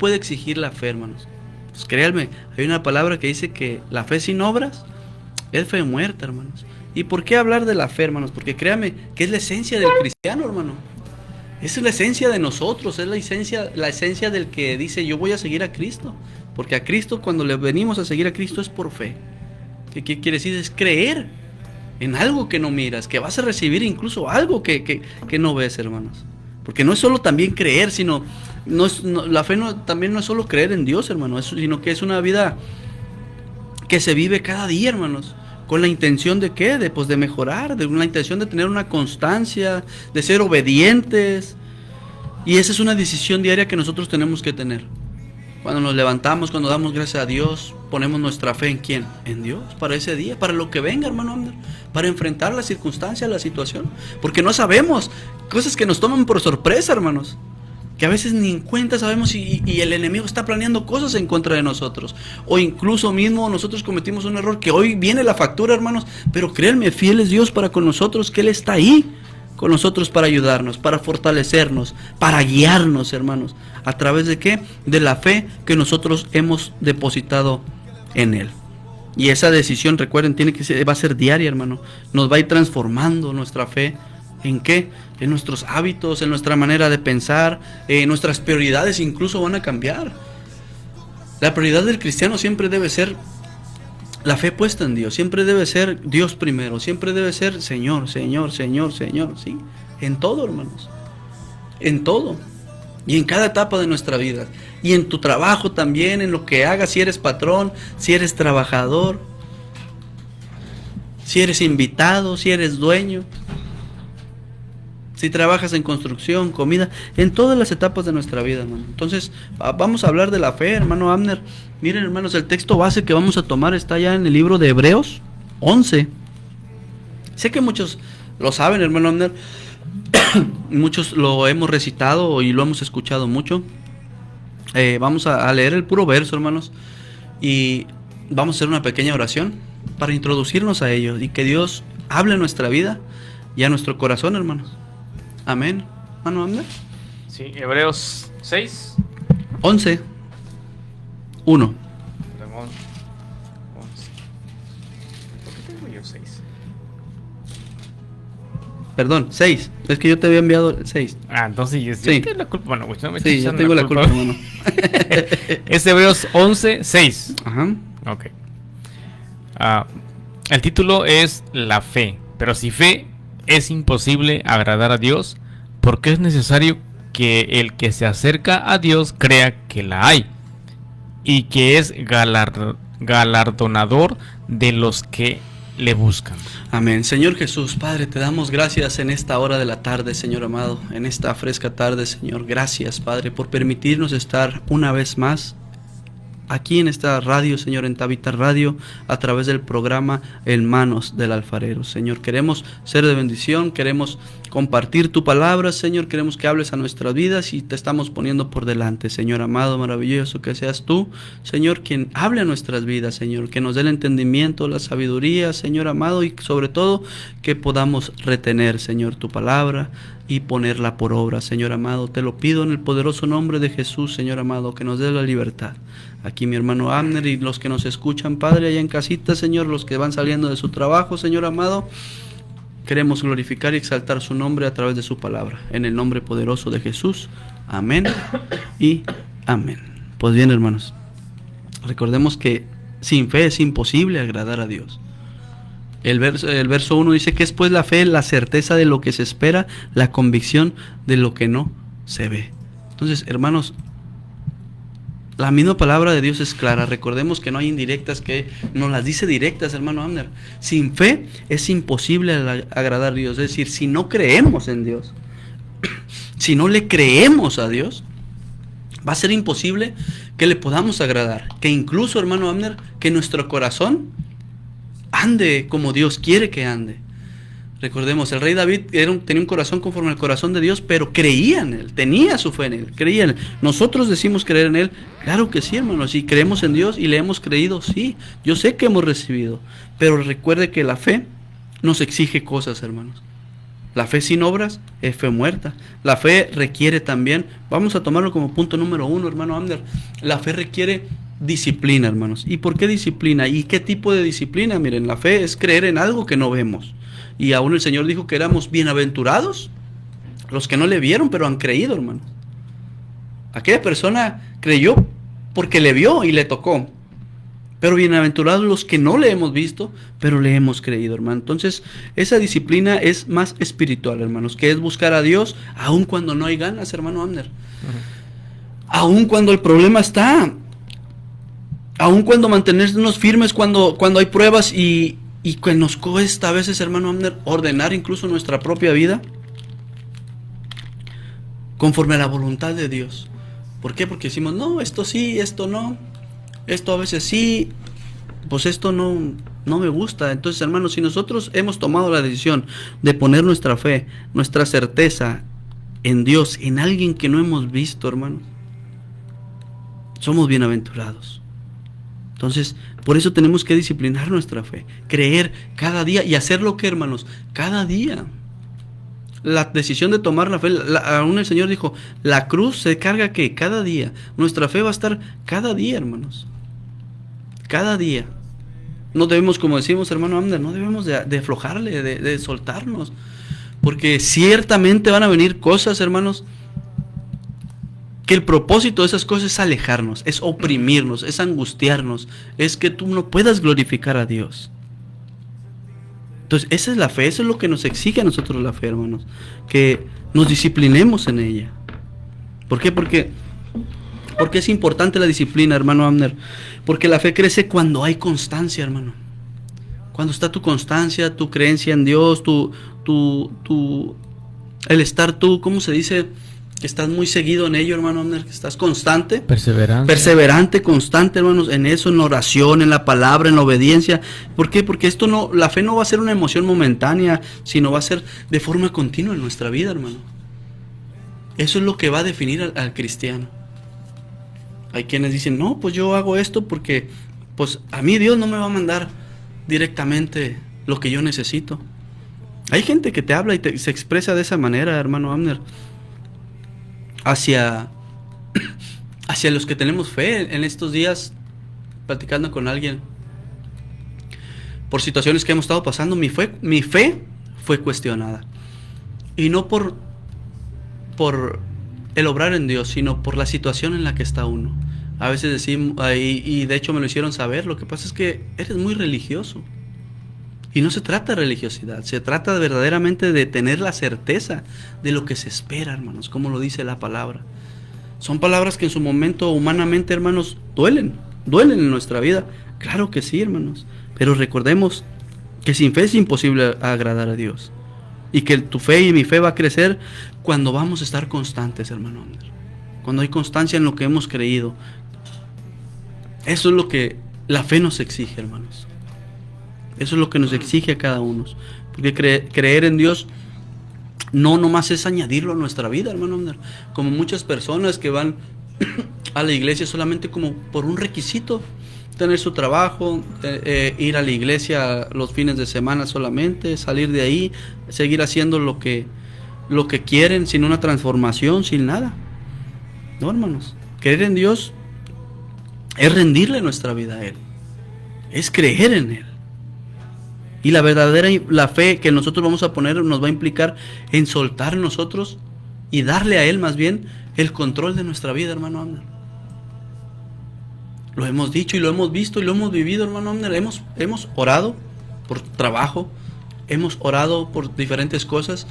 puede exigir la fe, hermanos? Pues créanme, hay una palabra que dice que la fe sin obras es fe muerta, hermanos. ¿Y por qué hablar de la fe, hermanos? Porque créanme que es la esencia del cristiano, hermano. Es la esencia de nosotros, es la esencia del que dice yo voy a seguir a Cristo. Porque a Cristo, cuando le venimos a seguir a Cristo, es por fe. ¿Qué quiere decir? Es creer en algo que no miras, que vas a recibir incluso algo que no ves, hermanos. Porque no es solo también creer, sino la fe también no es solo creer en Dios, hermano, sino que es una vida que se vive cada día, hermanos. ¿Con la intención de qué? De mejorar, de una intención de tener una constancia, de ser obedientes. Y esa es una decisión diaria que nosotros tenemos que tener. Cuando nos levantamos, cuando damos gracias a Dios, ponemos nuestra fe ¿en quién? En Dios, para ese día, para lo que venga, hermano Abner, para enfrentar la circunstancia, la situación. Porque no sabemos, cosas que nos toman por sorpresa, hermanos. Que a veces ni en cuenta sabemos y el enemigo está planeando cosas en contra de nosotros. O incluso mismo nosotros cometimos un error que hoy viene la factura, hermanos. Pero créanme, fiel es Dios para con nosotros, que Él está ahí con nosotros para ayudarnos, para fortalecernos, para guiarnos, hermanos. ¿A través de qué? De la fe que nosotros hemos depositado en Él. Y esa decisión, recuerden, va a ser diaria, hermano. Nos va a ir transformando nuestra fe. ¿En qué? En nuestros hábitos, en nuestra manera de pensar, nuestras prioridades incluso van a cambiar. La prioridad del cristiano siempre debe ser la fe puesta en Dios, siempre debe ser Dios primero, siempre debe ser Señor, Señor, Señor, Señor, ¿sí? En todo, hermanos, en todo, y en cada etapa de nuestra vida, y en tu trabajo también, en lo que hagas, si eres patrón, si eres trabajador, si eres invitado, si eres dueño. Si trabajas en construcción, comida, en todas las etapas de nuestra vida, hermano. Entonces, vamos a hablar de la fe, hermano Abner. Miren, hermanos, el texto base que vamos a tomar está ya en el libro de Hebreos 11. Sé que muchos lo saben, hermano Abner. Muchos lo hemos recitado y lo hemos escuchado mucho. Vamos a leer el puro verso, hermanos. Y vamos a hacer una pequeña oración para introducirnos a ello. Y que Dios hable a nuestra vida y a nuestro corazón, hermanos. Amén. ¿Hermano Abner? Sí, Hebreos 6. 11. 1. 11. ¿Por qué tengo yo 6? Perdón, 6. Es que yo te había enviado el 6. Ah, entonces yo Sí. tengo la culpa. Bueno, pues no me Sí, yo tengo la culpa, hermano. Es Hebreos 11, 6. Ajá. Ok. El título es La fe. Pero si fe es imposible agradar a Dios, porque es necesario que el que se acerca a Dios crea que la hay y que es galardonador de los que le buscan. Amén. Señor Jesús, Padre, te damos gracias en esta hora de la tarde, Señor amado, en esta fresca tarde, Señor. Gracias, Padre, por permitirnos estar una vez más aquí en esta radio, Señor, en Tabita Radio, a través del programa En Manos del Alfarero. Señor, queremos ser de bendición, queremos compartir tu palabra, Señor, queremos que hables a nuestras vidas y te estamos poniendo por delante, Señor amado, maravilloso, que seas tú, Señor, quien hable a nuestras vidas, Señor, que nos dé el entendimiento, la sabiduría, Señor amado, y sobre todo que podamos retener, Señor, tu palabra y ponerla por obra, Señor amado. Te lo pido en el poderoso nombre de Jesús, Señor amado, que nos dé la libertad. Aquí mi hermano Abner y los que nos escuchan, Padre, allá en casita, Señor, los que van saliendo de su trabajo, Señor amado, queremos glorificar y exaltar su nombre a través de su palabra. En el nombre poderoso de Jesús. Amén y amén. Pues bien, hermanos, recordemos que sin fe es imposible agradar a Dios. El verso 1 dice que es pues la fe, la certeza de lo que se espera, la convicción de lo que no se ve. Entonces, hermanos, la misma palabra de Dios es clara. Recordemos que no hay indirectas, que nos las dice directas, hermano Abner. Sin fe es imposible agradar a Dios. Es decir, si no creemos en Dios, si no le creemos a Dios, va a ser imposible que le podamos agradar. Que incluso, hermano Abner, que nuestro corazón ande como Dios quiere que ande. Recordemos, el rey David tenía un corazón conforme al corazón de Dios, pero creía en Él, tenía su fe en Él, creía en Él. Nosotros decimos creer en Él, claro que sí, hermanos, y creemos en Dios y le hemos creído, sí, yo sé que hemos recibido, pero recuerde que la fe nos exige cosas, hermanos. La fe sin obras es fe muerta. La fe requiere también, vamos a tomarlo como punto número 1, hermano Abner, la fe requiere disciplina, hermanos. ¿Y por qué disciplina? ¿Y qué tipo de disciplina? Miren, la fe es creer en algo que no vemos. Y aún el Señor dijo que éramos bienaventurados los que no le vieron, pero han creído, hermano. Aquella persona creyó porque le vio y le tocó. Pero bienaventurados los que no le hemos visto, pero le hemos creído, hermano. Entonces, esa disciplina es más espiritual, hermanos, que es buscar a Dios, aun cuando no hay ganas, hermano Abner. Aun cuando el problema está. Aun cuando mantenernos firmes cuando hay pruebas y que nos cuesta a veces, hermano Abner, ordenar incluso nuestra propia vida conforme a la voluntad de Dios. ¿Por qué? Porque decimos, no, esto sí, esto no. Esto a veces sí, pues esto no me gusta. Entonces, hermanos, si nosotros hemos tomado la decisión de poner nuestra fe, nuestra certeza en Dios, en alguien que no hemos visto, hermanos, somos bienaventurados. Entonces, por eso tenemos que disciplinar nuestra fe, creer cada día y hacer lo que, hermanos, cada día. La decisión de tomar la fe, aún el Señor dijo, la cruz se carga ¿qué? Cada día. Nuestra fe va a estar cada día, hermanos. Cada día. No debemos, como decimos, hermano Amner, no debemos de aflojarle, de soltarnos. Porque ciertamente van a venir cosas, hermanos, que el propósito de esas cosas es alejarnos, es oprimirnos, es angustiarnos, es que tú no puedas glorificar a Dios. Entonces, esa es la fe, eso es lo que nos exige a nosotros la fe, hermanos, que nos disciplinemos en ella. ¿Por qué? Porque es importante la disciplina, hermano Abner. Porque la fe crece cuando hay constancia, hermano. Cuando está tu constancia, tu creencia en Dios, el estar tú, ¿cómo se dice? Que estás muy seguido en ello, hermano Abner, que estás constante. Perseverante, constante, hermanos, en eso, en la oración, en la palabra, en la obediencia. ¿Por qué? Porque la fe no va a ser una emoción momentánea, sino va a ser de forma continua en nuestra vida, hermano. Eso es lo que va a definir al cristiano. Hay quienes dicen, no, pues yo hago esto porque, pues a mí Dios no me va a mandar directamente lo que yo necesito. Hay gente que te habla y se expresa de esa manera, hermano Abner, hacia los que tenemos fe. En estos días, platicando con alguien, por situaciones que hemos estado pasando, mi fe fue cuestionada. Y no por el obrar en Dios, sino por la situación en la que está uno. A veces decimos, y de hecho me lo hicieron saber, lo que pasa es que eres muy religioso. Y no se trata de religiosidad, se trata verdaderamente de tener la certeza de lo que se espera, hermanos, como lo dice la palabra. Son palabras que en su momento humanamente, hermanos, duelen en nuestra vida. Claro que sí, hermanos, pero recordemos que sin fe es imposible agradar a Dios. Y que tu fe y mi fe va a crecer cuando vamos a estar constantes, hermano. Cuando hay constancia en lo que hemos creído. Eso es lo que la fe nos exige, hermanos. Eso es lo que nos exige a cada uno. Porque creer en Dios no nomás es añadirlo a nuestra vida, hermano. Como muchas personas que van a la iglesia solamente como por un requisito. Tener su trabajo, ir a la iglesia los fines de semana solamente, salir de ahí, seguir haciendo lo que quieren, sin una transformación, sin nada. No, hermanos. Creer en Dios es rendirle nuestra vida a Él. Es creer en Él. Y la fe que nosotros vamos a poner nos va a implicar en soltar nosotros y darle a Él más bien el control de nuestra vida, hermano Abner. Lo hemos dicho y lo hemos visto y lo hemos vivido, hermano Abner. Hemos orado por trabajo, hemos orado por diferentes cosas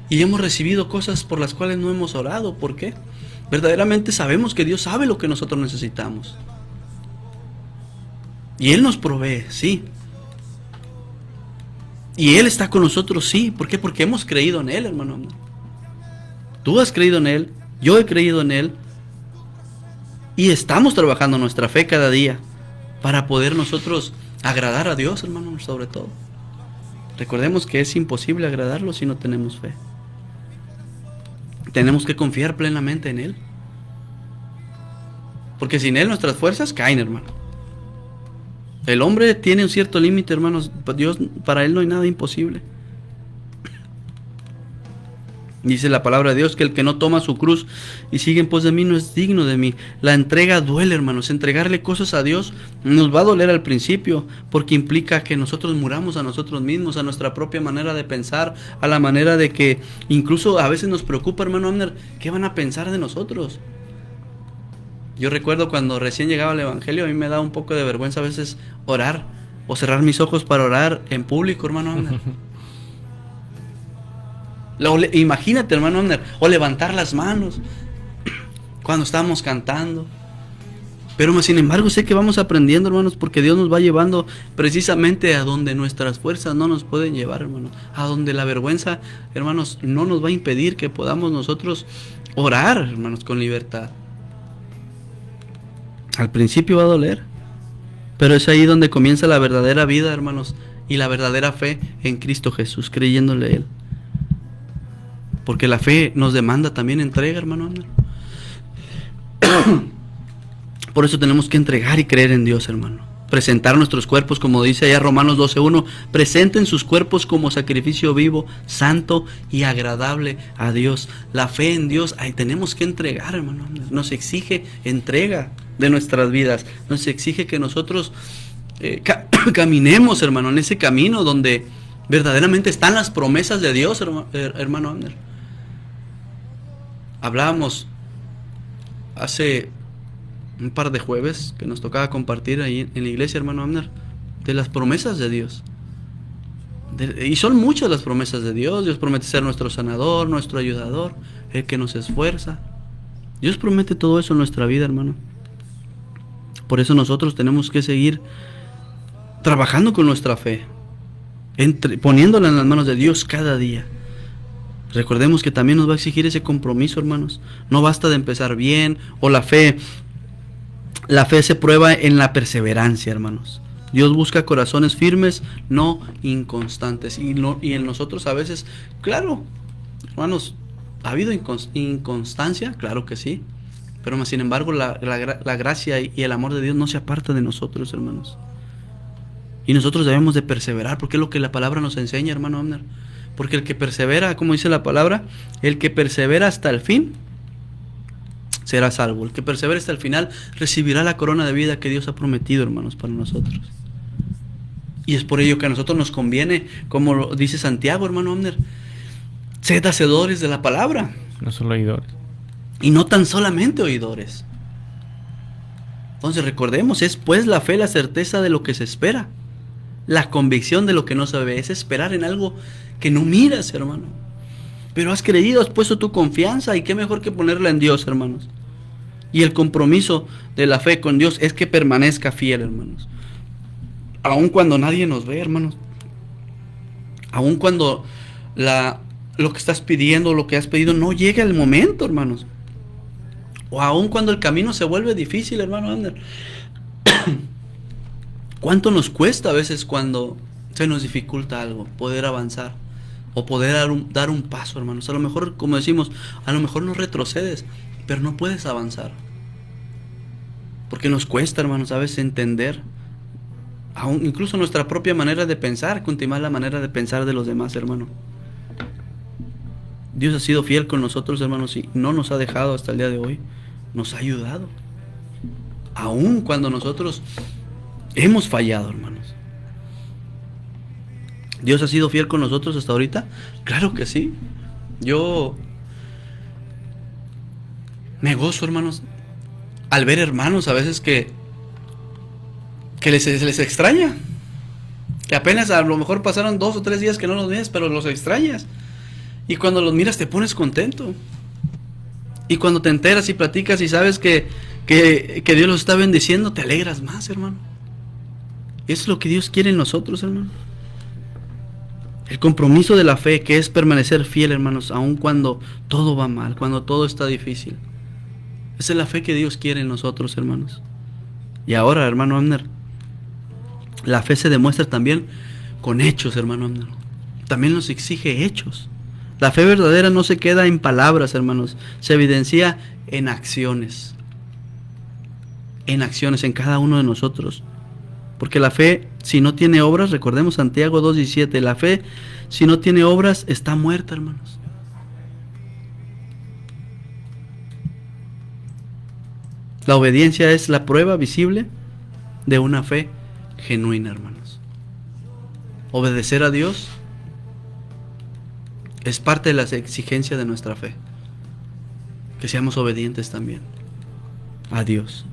y hemos recibido cosas por las cuales no hemos orado. ¿Por qué? Verdaderamente sabemos que Dios sabe lo que nosotros necesitamos. Y Él nos provee, sí. Y Él está con nosotros, sí. ¿Por qué? Porque hemos creído en Él, hermano. Tú has creído en Él, yo he creído en Él. Y estamos trabajando nuestra fe cada día para poder nosotros agradar a Dios, hermano, sobre todo. Recordemos que es imposible agradarlo si no tenemos fe. Tenemos que confiar plenamente en Él. Porque sin Él nuestras fuerzas caen, hermano. El hombre tiene un cierto límite, hermanos. Dios, para Él no hay nada imposible. Dice la palabra de Dios que el que no toma su cruz y sigue en pos de mí no es digno de mí. La entrega duele, hermanos. Entregarle cosas a Dios nos va a doler al principio, porque implica que nosotros muramos a nosotros mismos, a nuestra propia manera de pensar, a la manera de que incluso a veces nos preocupa, hermano Abner, ¿qué van a pensar de nosotros? Yo recuerdo cuando recién llegaba al evangelio, a mí me daba un poco de vergüenza a veces orar o cerrar mis ojos para orar en público, hermano Abner. Imagínate, hermano Abner, o levantar las manos cuando estábamos cantando. Pero sin embargo sé que vamos aprendiendo, hermanos, porque Dios nos va llevando precisamente a donde nuestras fuerzas no nos pueden llevar, hermano. A donde la vergüenza, hermanos, no nos va a impedir que podamos nosotros orar, hermanos, con libertad. Al principio va a doler, pero es ahí donde comienza la verdadera vida, hermanos, y la verdadera fe en Cristo Jesús, creyéndole a Él. Porque la fe nos demanda también entrega, hermano. Por eso tenemos que entregar y creer en Dios, hermano. Presentar nuestros cuerpos, como dice allá Romanos 12:1, presenten sus cuerpos como sacrificio vivo, santo y agradable a Dios. La fe en Dios, ahí tenemos que entregar, hermano. Nos exige entrega de nuestras vidas. Nos exige que nosotros caminemos, hermano, en ese camino donde verdaderamente están las promesas de Dios, hermano Abner. Hablábamos hace un par de jueves que nos tocaba compartir ahí en la iglesia, hermano Abner, de las promesas de Dios. Y son muchas las promesas de Dios. Dios promete ser nuestro sanador, nuestro ayudador, el que nos esfuerza. Dios promete todo eso en nuestra vida, hermano. Por eso nosotros tenemos que seguir trabajando con nuestra fe, poniéndola en las manos de Dios cada día. Recordemos que también nos va a exigir ese compromiso, hermanos. No basta de empezar bien, o la fe se prueba en la perseverancia, hermanos. Dios busca corazones firmes, no inconstantes. Y en nosotros a veces, claro, hermanos, ¿ha habido inconstancia? Claro que sí. Pero más sin embargo, la gracia y el amor de Dios no se aparta de nosotros, hermanos. Y nosotros debemos de perseverar, porque es lo que la palabra nos enseña, hermano Abner. Porque el que persevera, como dice la palabra, el que persevera hasta el fin será salvo. El que persevera hasta el final recibirá la corona de vida que Dios ha prometido, hermanos, para nosotros. Y es por ello que a nosotros nos conviene, como lo dice Santiago, hermano Abner, sed hacedores de la palabra. No solo oidores. Y no tan solamente oidores. Entonces recordemos, es pues la fe la certeza de lo que se espera, la convicción de lo que no se ve. Es esperar en algo que no miras, hermano. Pero has creído, has puesto tu confianza, y qué mejor que ponerla en Dios, hermanos. Y el compromiso de la fe con Dios es que permanezca fiel, hermanos. Aun cuando nadie nos ve, hermanos. Aun cuando lo que estás pidiendo, lo que has pedido, no llega el momento, hermanos. O aun cuando el camino se vuelve difícil, hermano Ander. ¿Cuánto nos cuesta a veces cuando se nos dificulta algo, poder avanzar o poder dar un paso, hermanos? A lo mejor, como decimos, a lo mejor no retrocedes, pero no puedes avanzar. Porque nos cuesta, hermanos, a veces entender, incluso nuestra propia manera de pensar, continuar la manera de pensar de los demás, hermano. Dios ha sido fiel con nosotros, hermanos, y no nos ha dejado hasta el día de hoy. Nos ha ayudado. Aun cuando nosotros hemos fallado, hermanos. ¿Dios ha sido fiel con nosotros hasta ahorita? Claro que sí. Yo me gozo, hermanos, al ver hermanos a veces que se les extraña. Que apenas a lo mejor pasaron 2 o 3 días que no los ves, pero los extrañas. Y cuando los miras te pones contento. Y cuando te enteras y platicas y sabes que Dios los está bendiciendo, te alegras más, hermano. Eso es lo que Dios quiere en nosotros, hermano. El compromiso de la fe, que es permanecer fiel, hermanos, aun cuando todo va mal, cuando todo está difícil. Esa es la fe que Dios quiere en nosotros, hermanos. Y ahora, hermano Abner, la fe se demuestra también con hechos, hermano Abner. También nos exige hechos. La fe verdadera no se queda en palabras, hermanos. Se evidencia en acciones. En acciones en cada uno de nosotros. Porque la fe, si no tiene obras, recordemos Santiago 2:17, la fe, si no tiene obras, está muerta, hermanos. La obediencia es la prueba visible de una fe genuina, hermanos. Obedecer a Dios es parte de las exigencias de nuestra fe. Que seamos obedientes también a Dios.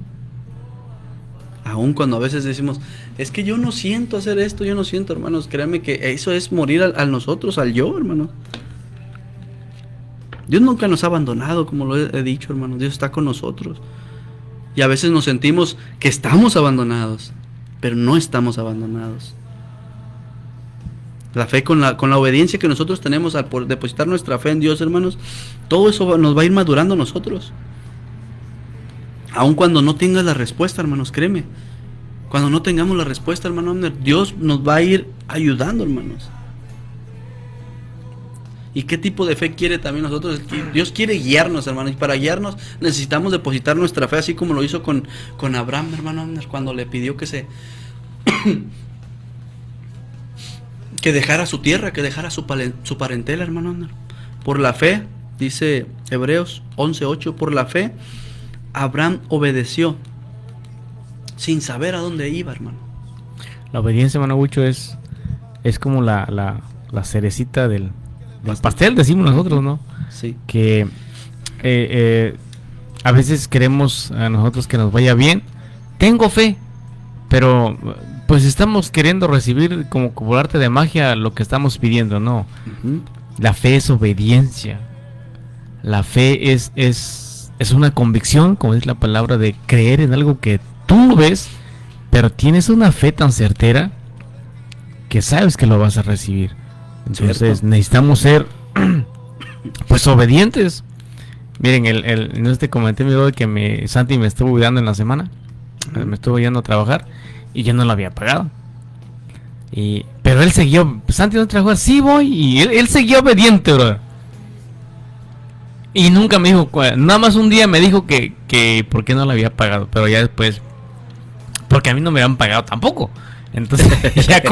Aun cuando a veces decimos, es que yo no siento hacer esto, yo no siento, hermanos, créanme que eso es morir a nosotros, al yo, hermanos. Dios nunca nos ha abandonado, como lo he dicho, hermanos. Dios está con nosotros. Y a veces nos sentimos que estamos abandonados, pero no estamos abandonados. La fe con la obediencia que nosotros tenemos al depositar nuestra fe en Dios, hermanos, todo eso nos va a ir madurando nosotros. Aun cuando no tengas la respuesta, hermanos, créeme. Cuando no tengamos la respuesta, hermano, Dios nos va a ir ayudando, hermanos. ¿Y qué tipo de fe quiere también nosotros? Dios quiere guiarnos, hermanos. Y para guiarnos necesitamos depositar nuestra fe, así como lo hizo con Abraham, hermano, cuando le pidió que dejara su tierra, que dejara su parentela, hermano. Por la fe, dice Hebreos 11:8, por la fe Abraham obedeció sin saber a dónde iba, hermano. La obediencia, hermano Huicho, es como la cerecita del pastel, decimos nosotros, ¿no? Sí. Que a veces queremos a nosotros que nos vaya bien. Tengo fe, pero pues estamos queriendo recibir como por arte de magia lo que estamos pidiendo, ¿no? Uh-huh. La fe es obediencia. La fe es una convicción, como es la palabra, de creer en algo que tú no ves, pero tienes una fe tan certera que sabes que lo vas a recibir. Entonces necesitamos ser pues obedientes. Miren, en este comenté mi video que Santi me estuvo ayudando en la semana. Me estuvo ayudando a trabajar y yo no lo había pagado. Pero él siguió. Santi no trabajó, sí voy. Y él seguía obediente, brother. Y nunca me dijo, nada más un día me dijo que por qué no lo había pagado. Pero ya después, porque a mí no me habían pagado tampoco. Entonces ya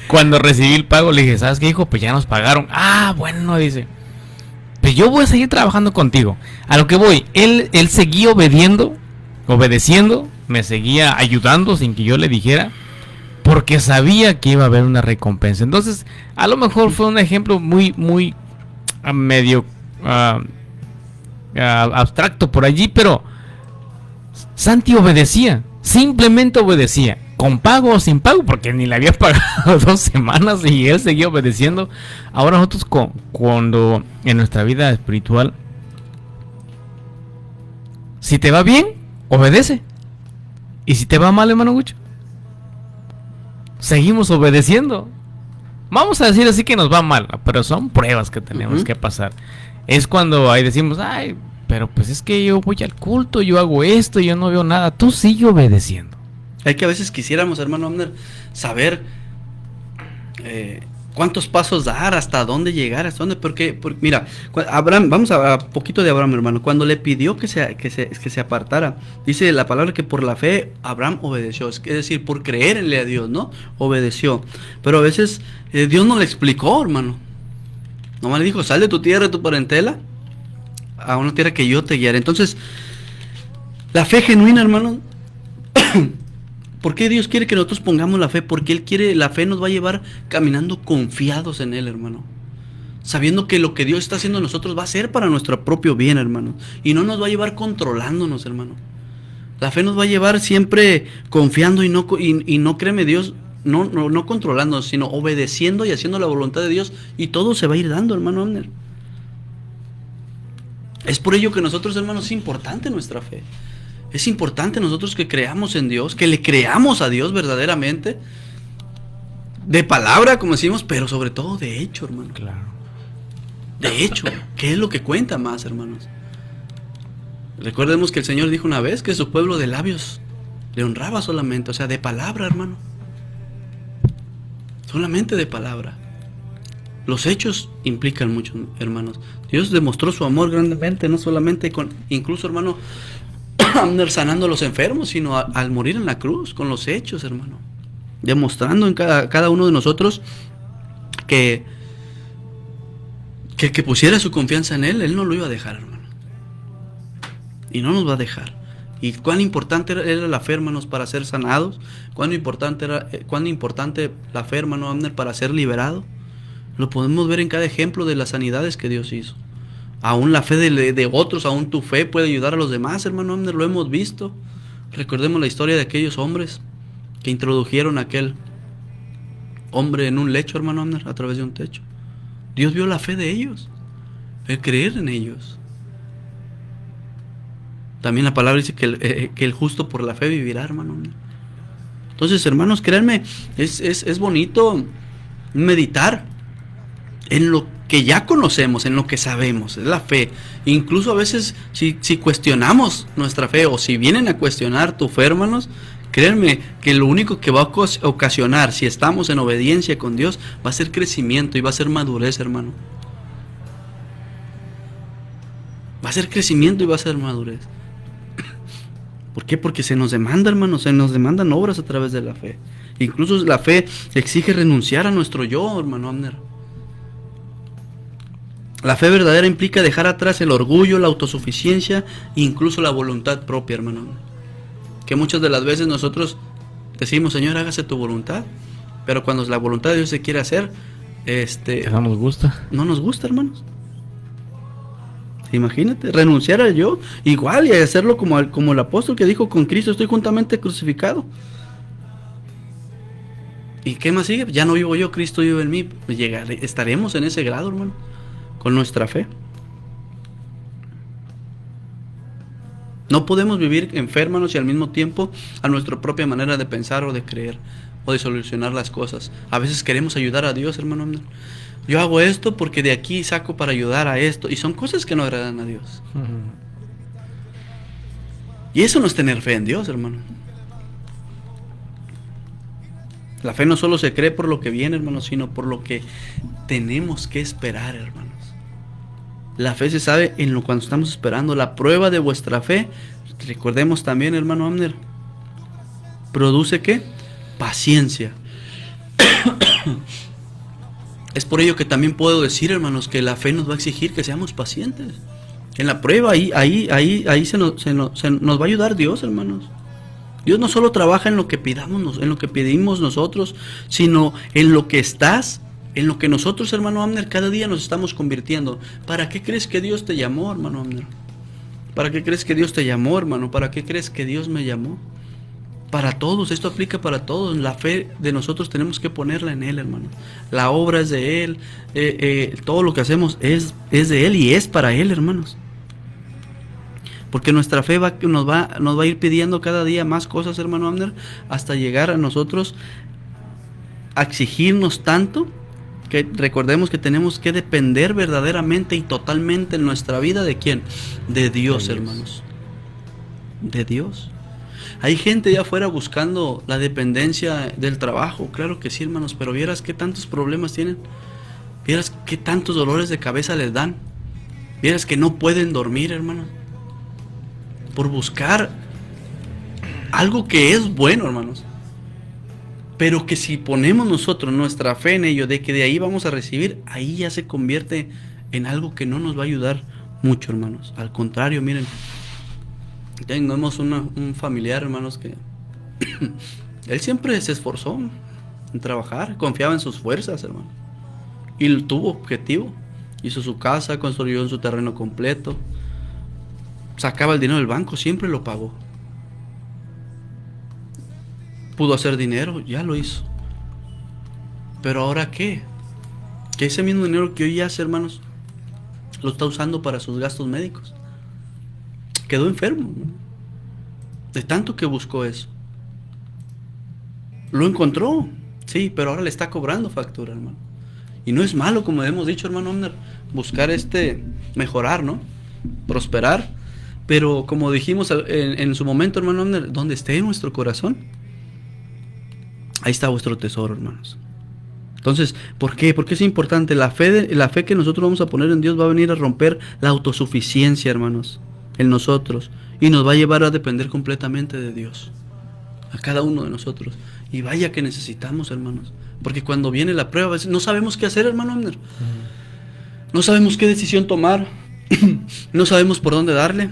cuando recibí el pago le dije, ¿sabes qué, hijo? Pues ya nos pagaron. Ah, bueno, dice, pues yo voy a seguir trabajando contigo. A lo que voy, él seguía obedeciendo, me seguía ayudando sin que yo le dijera, porque sabía que iba a haber una recompensa. Entonces, a lo mejor fue un ejemplo muy medio abstracto por allí, pero Santi obedecía, simplemente obedecía, con pago o sin pago, porque ni le había pagado 2 semanas y él seguía obedeciendo. Ahora nosotros cuando en nuestra vida espiritual, si te va bien, obedece, y si te va mal, hermano Gucho, seguimos obedeciendo. Vamos a decir así que nos va mal, pero son pruebas que tenemos que pasar. Es cuando ahí decimos, ay, pero pues es que yo voy al culto, yo hago esto, yo no veo nada. Tú sigue obedeciendo. Hay que a veces quisiéramos, hermano Abner, saber cuántos pasos dar, hasta dónde llegar, hasta dónde, porque mira, Abraham, vamos a poquito de Abraham, hermano. Cuando le pidió que se apartara, dice la palabra que por la fe Abraham obedeció, es decir, por creerle a Dios, ¿no? Obedeció. Pero a veces Dios no le explicó, hermano. Nomás le dijo, sal de tu tierra, de tu parentela, a una tierra que yo te guiaré. Entonces, la fe genuina, hermano, ¿por qué Dios quiere que nosotros pongamos la fe? Porque Él quiere, la fe nos va a llevar caminando confiados en Él, hermano. Sabiendo que lo que Dios está haciendo en nosotros va a ser para nuestro propio bien, hermano. Y no nos va a llevar controlándonos, hermano. La fe nos va a llevar siempre confiando y no créeme Dios, no controlándonos, sino obedeciendo y haciendo la voluntad de Dios. Y todo se va a ir dando, hermano Abner. Es por ello que nosotros, hermanos, es importante nuestra fe. Es importante nosotros que creamos en Dios, que le creamos a Dios verdaderamente, de palabra, como decimos, pero sobre todo de hecho, hermano. Claro. De hecho, ¿qué es lo que cuenta más, hermanos? Recordemos que el Señor dijo una vez que su pueblo de labios le honraba solamente, o sea, de palabra, hermano. Solamente de palabra. Los hechos implican mucho, hermanos. Dios demostró su amor grandemente, no solamente incluso, hermano, sanando a los enfermos, sino al morir en la cruz, con los hechos, hermano. Demostrando en cada uno de nosotros que pusiera su confianza en Él no lo iba a dejar, hermano. Y no nos va a dejar. Y cuán importante era la fe, hermanos, para ser sanados. Cuán importante la fe, hermano Abner, para ser liberado. Lo podemos ver en cada ejemplo de las sanidades que Dios hizo. Aún la fe de otros, aún tu fe puede ayudar a los demás, hermano Abner, lo hemos visto. Recordemos la historia de aquellos hombres que introdujeron a aquel hombre en un lecho, hermano Abner, a través de un techo. Dios vio la fe de ellos, el creer en ellos. También la palabra dice que el justo por la fe vivirá, hermano Abner. Entonces, hermanos, créanme, es bonito meditar en lo que ya conocemos, en lo que sabemos, es la fe. Incluso a veces si cuestionamos nuestra fe, o si vienen a cuestionar tu fe, hermanos, créanme que lo único que va a ocasionar, si estamos en obediencia con Dios, va a ser crecimiento y va a ser madurez, hermano. Va a ser crecimiento y va a ser madurez. ¿Por qué? Porque se nos demanda, hermanos, se nos demandan obras a través de la fe. Incluso la fe exige renunciar a nuestro yo, hermano Abner. La fe verdadera implica dejar atrás el orgullo, la autosuficiencia e incluso la voluntad propia, hermano. Que muchas de las veces nosotros decimos, Señor, hágase tu voluntad, pero cuando la voluntad de Dios se quiere hacer, no nos gusta. No nos gusta, hermanos. Imagínate, renunciar al yo, igual, y hacerlo como el apóstol que dijo, con Cristo estoy juntamente crucificado. ¿Y qué más sigue? Ya no vivo yo, Cristo vive en mí. Estaremos en ese grado, hermano, con nuestra fe. No podemos vivir enfermos y al mismo tiempo a nuestra propia manera de pensar o de creer o de solucionar las cosas. A veces queremos ayudar a Dios, hermano. Yo hago esto porque de aquí saco para ayudar a esto. Y son cosas que no agradan a Dios. Y eso no es tener fe en Dios, hermano. La fe no solo se cree por lo que viene, hermano, sino por lo que tenemos que esperar, hermanos. La fe se sabe cuando estamos esperando. La prueba de vuestra fe, recordemos también, hermano Abner, produce ¿qué? Paciencia. Es por ello que también puedo decir, hermanos, que la fe nos va a exigir que seamos pacientes. En la prueba, ahí se nos va a ayudar Dios, hermanos. Dios no solo trabaja en lo que pedimos nosotros, sino en lo que nosotros, hermano Abner, cada día nos estamos convirtiendo. ¿Para qué crees que Dios te llamó, hermano Abner? ¿Para qué crees que Dios te llamó, hermano? ¿Para qué crees que Dios me llamó? Para todos, esto aplica para todos. La fe de nosotros tenemos que ponerla en Él, hermano. La obra es de Él, todo lo que hacemos es de Él y es para Él, hermanos. Porque nuestra fe nos va a ir pidiendo cada día más cosas, hermano Abner, hasta llegar a nosotros a exigirnos tanto que recordemos que tenemos que depender verdaderamente y totalmente en nuestra vida ¿de quién? De Dios, hermanos. De Dios. Hay gente allá afuera buscando la dependencia del trabajo, claro que sí, hermanos, pero vieras qué tantos problemas tienen, vieras qué tantos dolores de cabeza les dan, vieras que no pueden dormir, hermanos, por buscar algo que es bueno, hermanos, pero que si ponemos nosotros nuestra fe en ello, de que de ahí vamos a recibir, ahí ya se convierte en algo que no nos va a ayudar mucho, hermanos. Al contrario, miren, tenemos un familiar, hermanos, que él siempre se esforzó en trabajar, confiaba en sus fuerzas, hermano, y tuvo objetivo, hizo su casa, construyó su terreno completo, sacaba el dinero del banco, siempre lo pagó. Pudo hacer dinero, ya lo hizo. Pero ahora ¿qué? Que ese mismo dinero que hoy hace, hermanos, lo está usando para sus gastos médicos. Quedó enfermo, ¿no? De tanto que buscó eso. Lo encontró, sí, pero ahora le está cobrando factura, hermano. Y no es malo, como hemos dicho, hermano Omner, buscar mejorar, ¿no? Prosperar. Pero como dijimos en su momento, hermano Omner, donde esté nuestro corazón, ahí está vuestro tesoro, hermanos. Entonces, ¿por qué? Porque es importante. La fe que nosotros vamos a poner en Dios va a venir a romper la autosuficiencia, hermanos, en nosotros. Y nos va a llevar a depender completamente de Dios. A cada uno de nosotros. Y vaya que necesitamos, hermanos. Porque cuando viene la prueba, a veces no sabemos qué hacer, hermano Omner. No sabemos qué decisión tomar. No sabemos por dónde darle.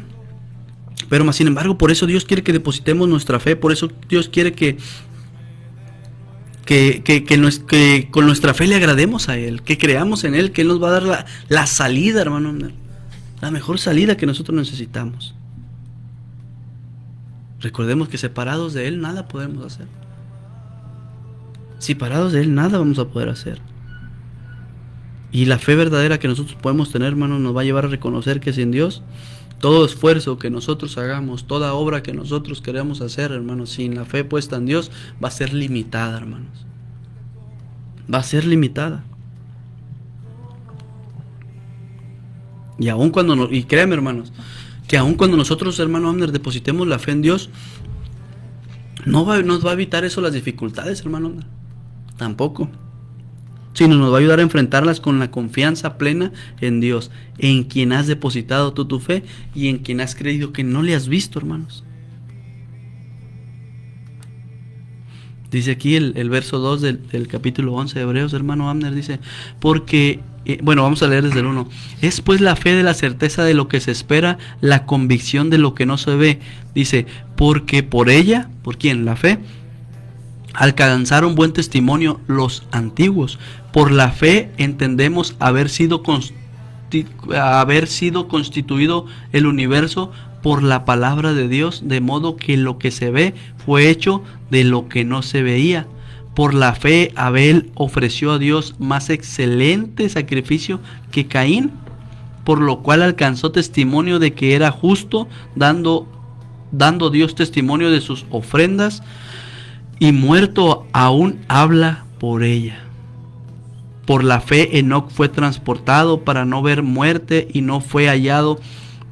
Pero más sin embargo, por eso Dios quiere que depositemos nuestra fe, por eso Dios quiere que con nuestra fe le agrademos a Él, que creamos en Él, que Él nos va a dar la salida, hermano, la mejor salida que nosotros necesitamos. Recordemos que separados de Él nada podemos hacer. Separados de Él nada vamos a poder hacer. Y la fe verdadera que nosotros podemos tener, hermano, nos va a llevar a reconocer que sin Dios, todo esfuerzo que nosotros hagamos, toda obra que nosotros queremos hacer, hermanos, sin la fe puesta en Dios, va a ser limitada, hermanos. Va a ser limitada. Y créanme, hermanos, que aun cuando nosotros, hermano Abner, depositemos la fe en Dios, nos va a evitar eso las dificultades, hermano Abner. Tampoco. Sino nos va a ayudar a enfrentarlas con la confianza plena en Dios, en quien has depositado tú tu fe y en quien has creído que no le has visto, hermanos. Dice aquí el verso 2 del capítulo 11 de Hebreos, hermano Abner, dice, porque, vamos a leer desde el 1. Es pues la fe de la certeza de lo que se espera, la convicción de lo que no se ve. Dice, porque por ella, ¿por quién? La fe, alcanzaron buen testimonio los antiguos. Por la fe entendemos haber sido constituido el universo por la palabra de Dios, de modo que lo que se ve fue hecho de lo que no se veía. Por la fe Abel ofreció a Dios más excelente sacrificio que Caín, por lo cual alcanzó testimonio de que era justo, dando Dios testimonio de sus ofrendas, y muerto aún habla por ella. Por la fe Enoc fue transportado para no ver muerte y no fue hallado,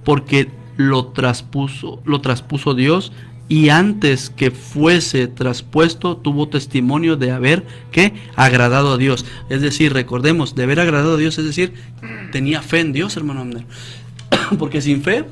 porque lo traspuso Dios, y antes que fuese traspuesto tuvo testimonio de haber agradado a Dios. Es decir, recordemos, de haber agradado a Dios, es decir, tenía fe en Dios, hermano Abner. Porque sin fe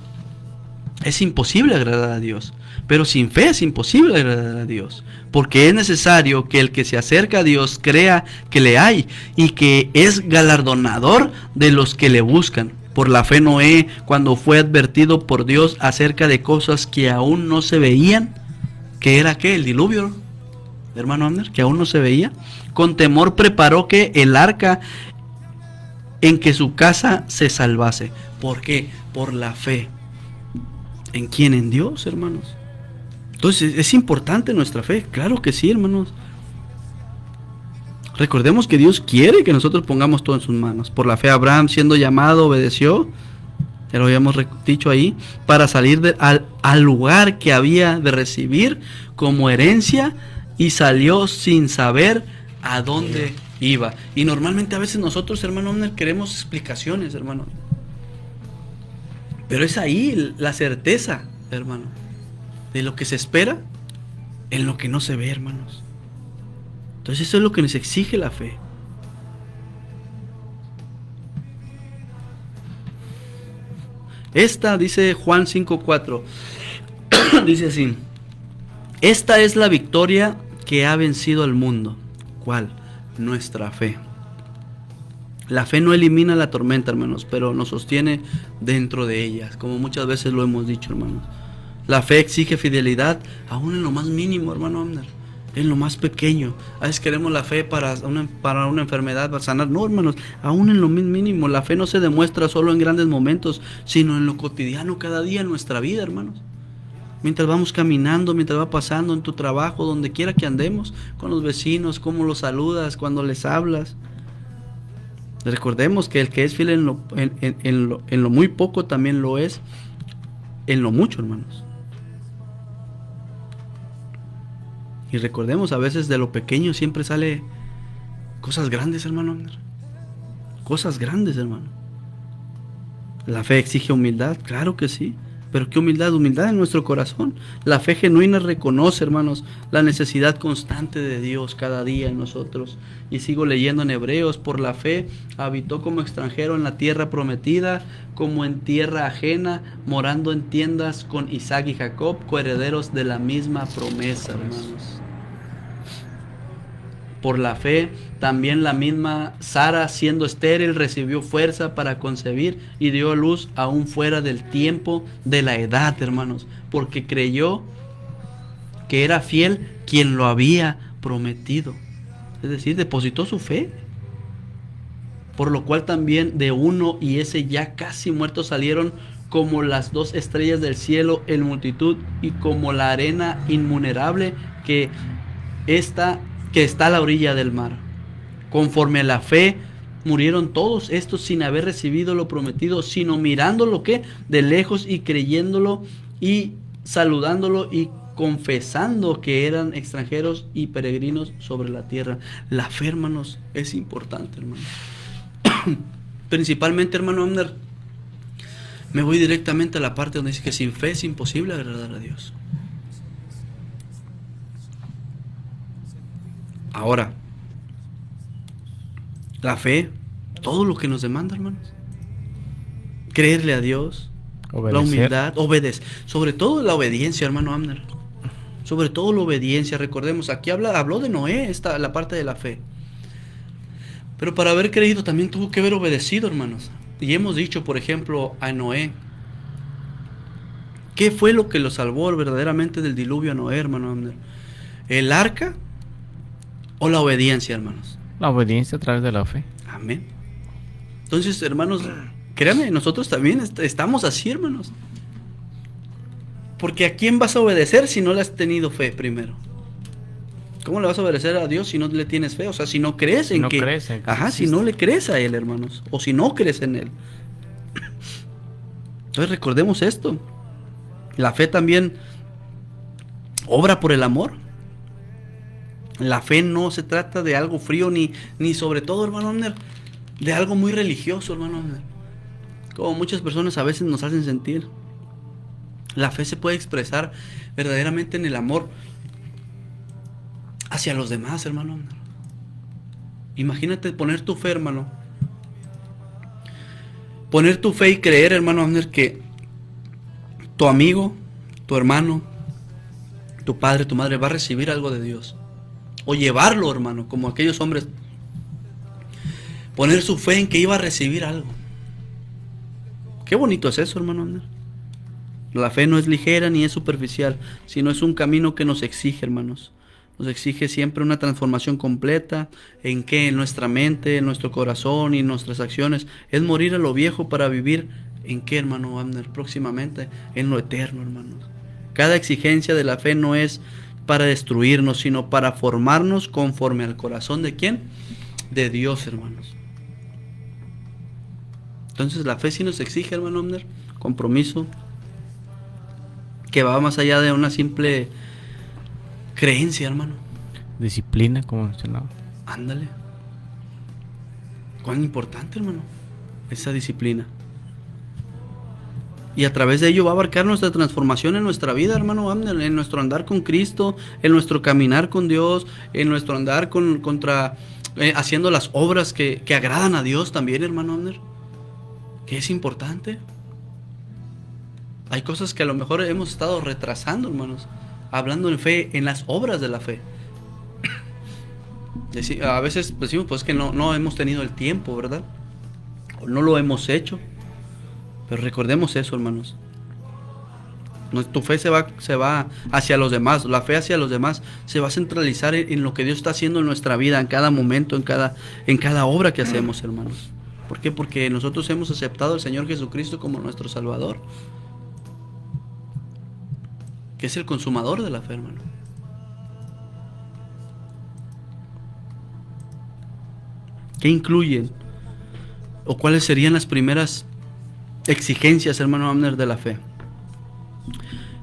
es imposible agradar a Dios. Pero sin fe es imposible agradar a Dios, porque es necesario que el que se acerca a Dios crea que le hay y que es galardonador de los que le buscan. Por la fe Noé, cuando fue advertido por Dios acerca de cosas que aún no se veían, que era el diluvio, hermano Abner, que aún no se veía, con temor preparó el arca en que su casa se salvase. ¿Por qué? Por la fe. ¿En quién? En Dios, hermanos. Entonces, ¿es importante nuestra fe? Claro que sí, hermanos. Recordemos que Dios quiere que nosotros pongamos todo en sus manos. Por la fe Abraham, siendo llamado, obedeció, ya lo habíamos dicho ahí, para salir al lugar que había de recibir como herencia, y salió sin saber a dónde iba. Y normalmente a veces nosotros, hermano Omner, queremos explicaciones, hermano. Pero es ahí la certeza, hermano, de lo que se espera en lo que no se ve, hermanos. Entonces eso es lo que nos exige la fe. Esta, dice Juan 5:4, dice así: esta es la victoria que ha vencido al mundo. ¿Cuál? Nuestra fe. La fe no elimina la tormenta, hermanos, pero nos sostiene dentro de ellas, como muchas veces lo hemos dicho, hermanos. La fe exige fidelidad, aún en lo más mínimo, hermano Abner, en lo más pequeño. A veces queremos la fe para una enfermedad, para sanar. No, hermanos, aún en lo mínimo. La fe no se demuestra solo en grandes momentos, sino en lo cotidiano, cada día en nuestra vida, hermanos. Mientras vamos caminando, mientras va pasando en tu trabajo, donde quiera que andemos, con los vecinos, cómo los saludas, cuando les hablas. Recordemos que el que es fiel en lo muy poco también lo es en lo mucho, hermanos. Y recordemos, a veces de lo pequeño siempre sale cosas grandes, hermano. Cosas grandes, hermano. La fe exige humildad, claro que sí. Pero qué humildad, humildad en nuestro corazón. La fe genuina reconoce, hermanos, la necesidad constante de Dios cada día en nosotros. Y sigo leyendo en Hebreos: por la fe habitó como extranjero en la tierra prometida, como en tierra ajena, morando en tiendas con Isaac y Jacob, coherederos de la misma promesa, hermanos. Por la fe, también la misma Sara, siendo estéril, recibió fuerza para concebir y dio a luz aún fuera del tiempo de la edad, hermanos, porque creyó que era fiel quien lo había prometido. Es decir, depositó su fe. Por lo cual también de uno y ese ya casi muerto salieron como las dos estrellas del cielo en multitud y como la arena inmunerable que está a la orilla del mar. Conforme a la fe murieron todos estos sin haber recibido lo prometido, sino mirándolo que de lejos y creyéndolo y saludándolo y confesando que eran extranjeros y peregrinos sobre la tierra. La fe, hermanos, es importante, hermanos. Principalmente, hermano Abner, me voy directamente a la parte donde dice que sin fe es imposible agradar a Dios. Ahora, la fe, todo lo que nos demanda, hermanos. Creerle a Dios, obedecer. La humildad, obedecer. Sobre todo la obediencia, hermano Abner. Sobre todo la obediencia. Recordemos, aquí habló de Noé, la parte de la fe. Pero para haber creído también tuvo que haber obedecido, hermanos. Y hemos dicho, por ejemplo, a Noé. ¿Qué fue lo que lo salvó verdaderamente del diluvio a Noé, hermano Abner? ¿El arca o la obediencia, hermanos? La obediencia a través de la fe. Amén. Entonces, hermanos, créanme, nosotros también estamos así, hermanos. Porque ¿a quién vas a obedecer si no le has tenido fe primero? ¿Cómo le vas a obedecer a Dios si no le tienes fe? O sea, si no crees en que... si no le crees a Él, hermanos. O si no crees en Él. Entonces recordemos esto. La fe también obra por el amor. La fe no se trata de algo frío ni sobre todo, hermano Abner, de algo muy religioso, hermano Abner. Como muchas personas a veces nos hacen sentir. La fe se puede expresar verdaderamente en el amor hacia los demás, hermano. Imagínate poner tu fe, hermano. Poner tu fe y creer, hermano Abner, que tu amigo, tu hermano, tu padre, tu madre va a recibir algo de Dios. O llevarlo, hermano, como aquellos hombres. Poner su fe en que iba a recibir algo. Qué bonito es eso, hermano Abner. La fe no es ligera ni es superficial, sino es un camino que nos exige, hermanos. Nos exige siempre una transformación completa. ¿En qué? En nuestra mente, en nuestro corazón y en nuestras acciones. Es morir a lo viejo para vivir. ¿En qué, hermano Abner? Próximamente en lo eterno, hermanos. Cada exigencia de la fe no es para destruirnos, sino para formarnos conforme al corazón ¿de quién? De Dios, hermanos. Entonces la fe sí nos exige, hermano Abner, compromiso, que va más allá de una simple creencia, hermano. Disciplina, como mencionaba. Ándale. Cuán importante, hermano, esa disciplina. Y a través de ello va a abarcar nuestra transformación en nuestra vida, hermano Abner, en nuestro andar con Cristo, en nuestro caminar con Dios, en nuestro andar haciendo las obras que agradan a Dios también, hermano Abner. Que es importante. Hay cosas que a lo mejor hemos estado retrasando, hermanos, hablando en fe, en las obras de la fe. A veces decimos pues que no hemos tenido el tiempo, ¿verdad? O no lo hemos hecho. Pero recordemos eso, hermanos. Tu fe se va hacia los demás. La fe hacia los demás se va a centralizar en lo que Dios está haciendo en nuestra vida, en cada momento, en cada obra que hacemos, hermanos. ¿Por qué? Porque nosotros hemos aceptado al Señor Jesucristo como nuestro Salvador, que es el consumador de la fe, hermano. ¿Qué incluyen? ¿O cuáles serían las primeras exigencias, hermano Abner, de la fe?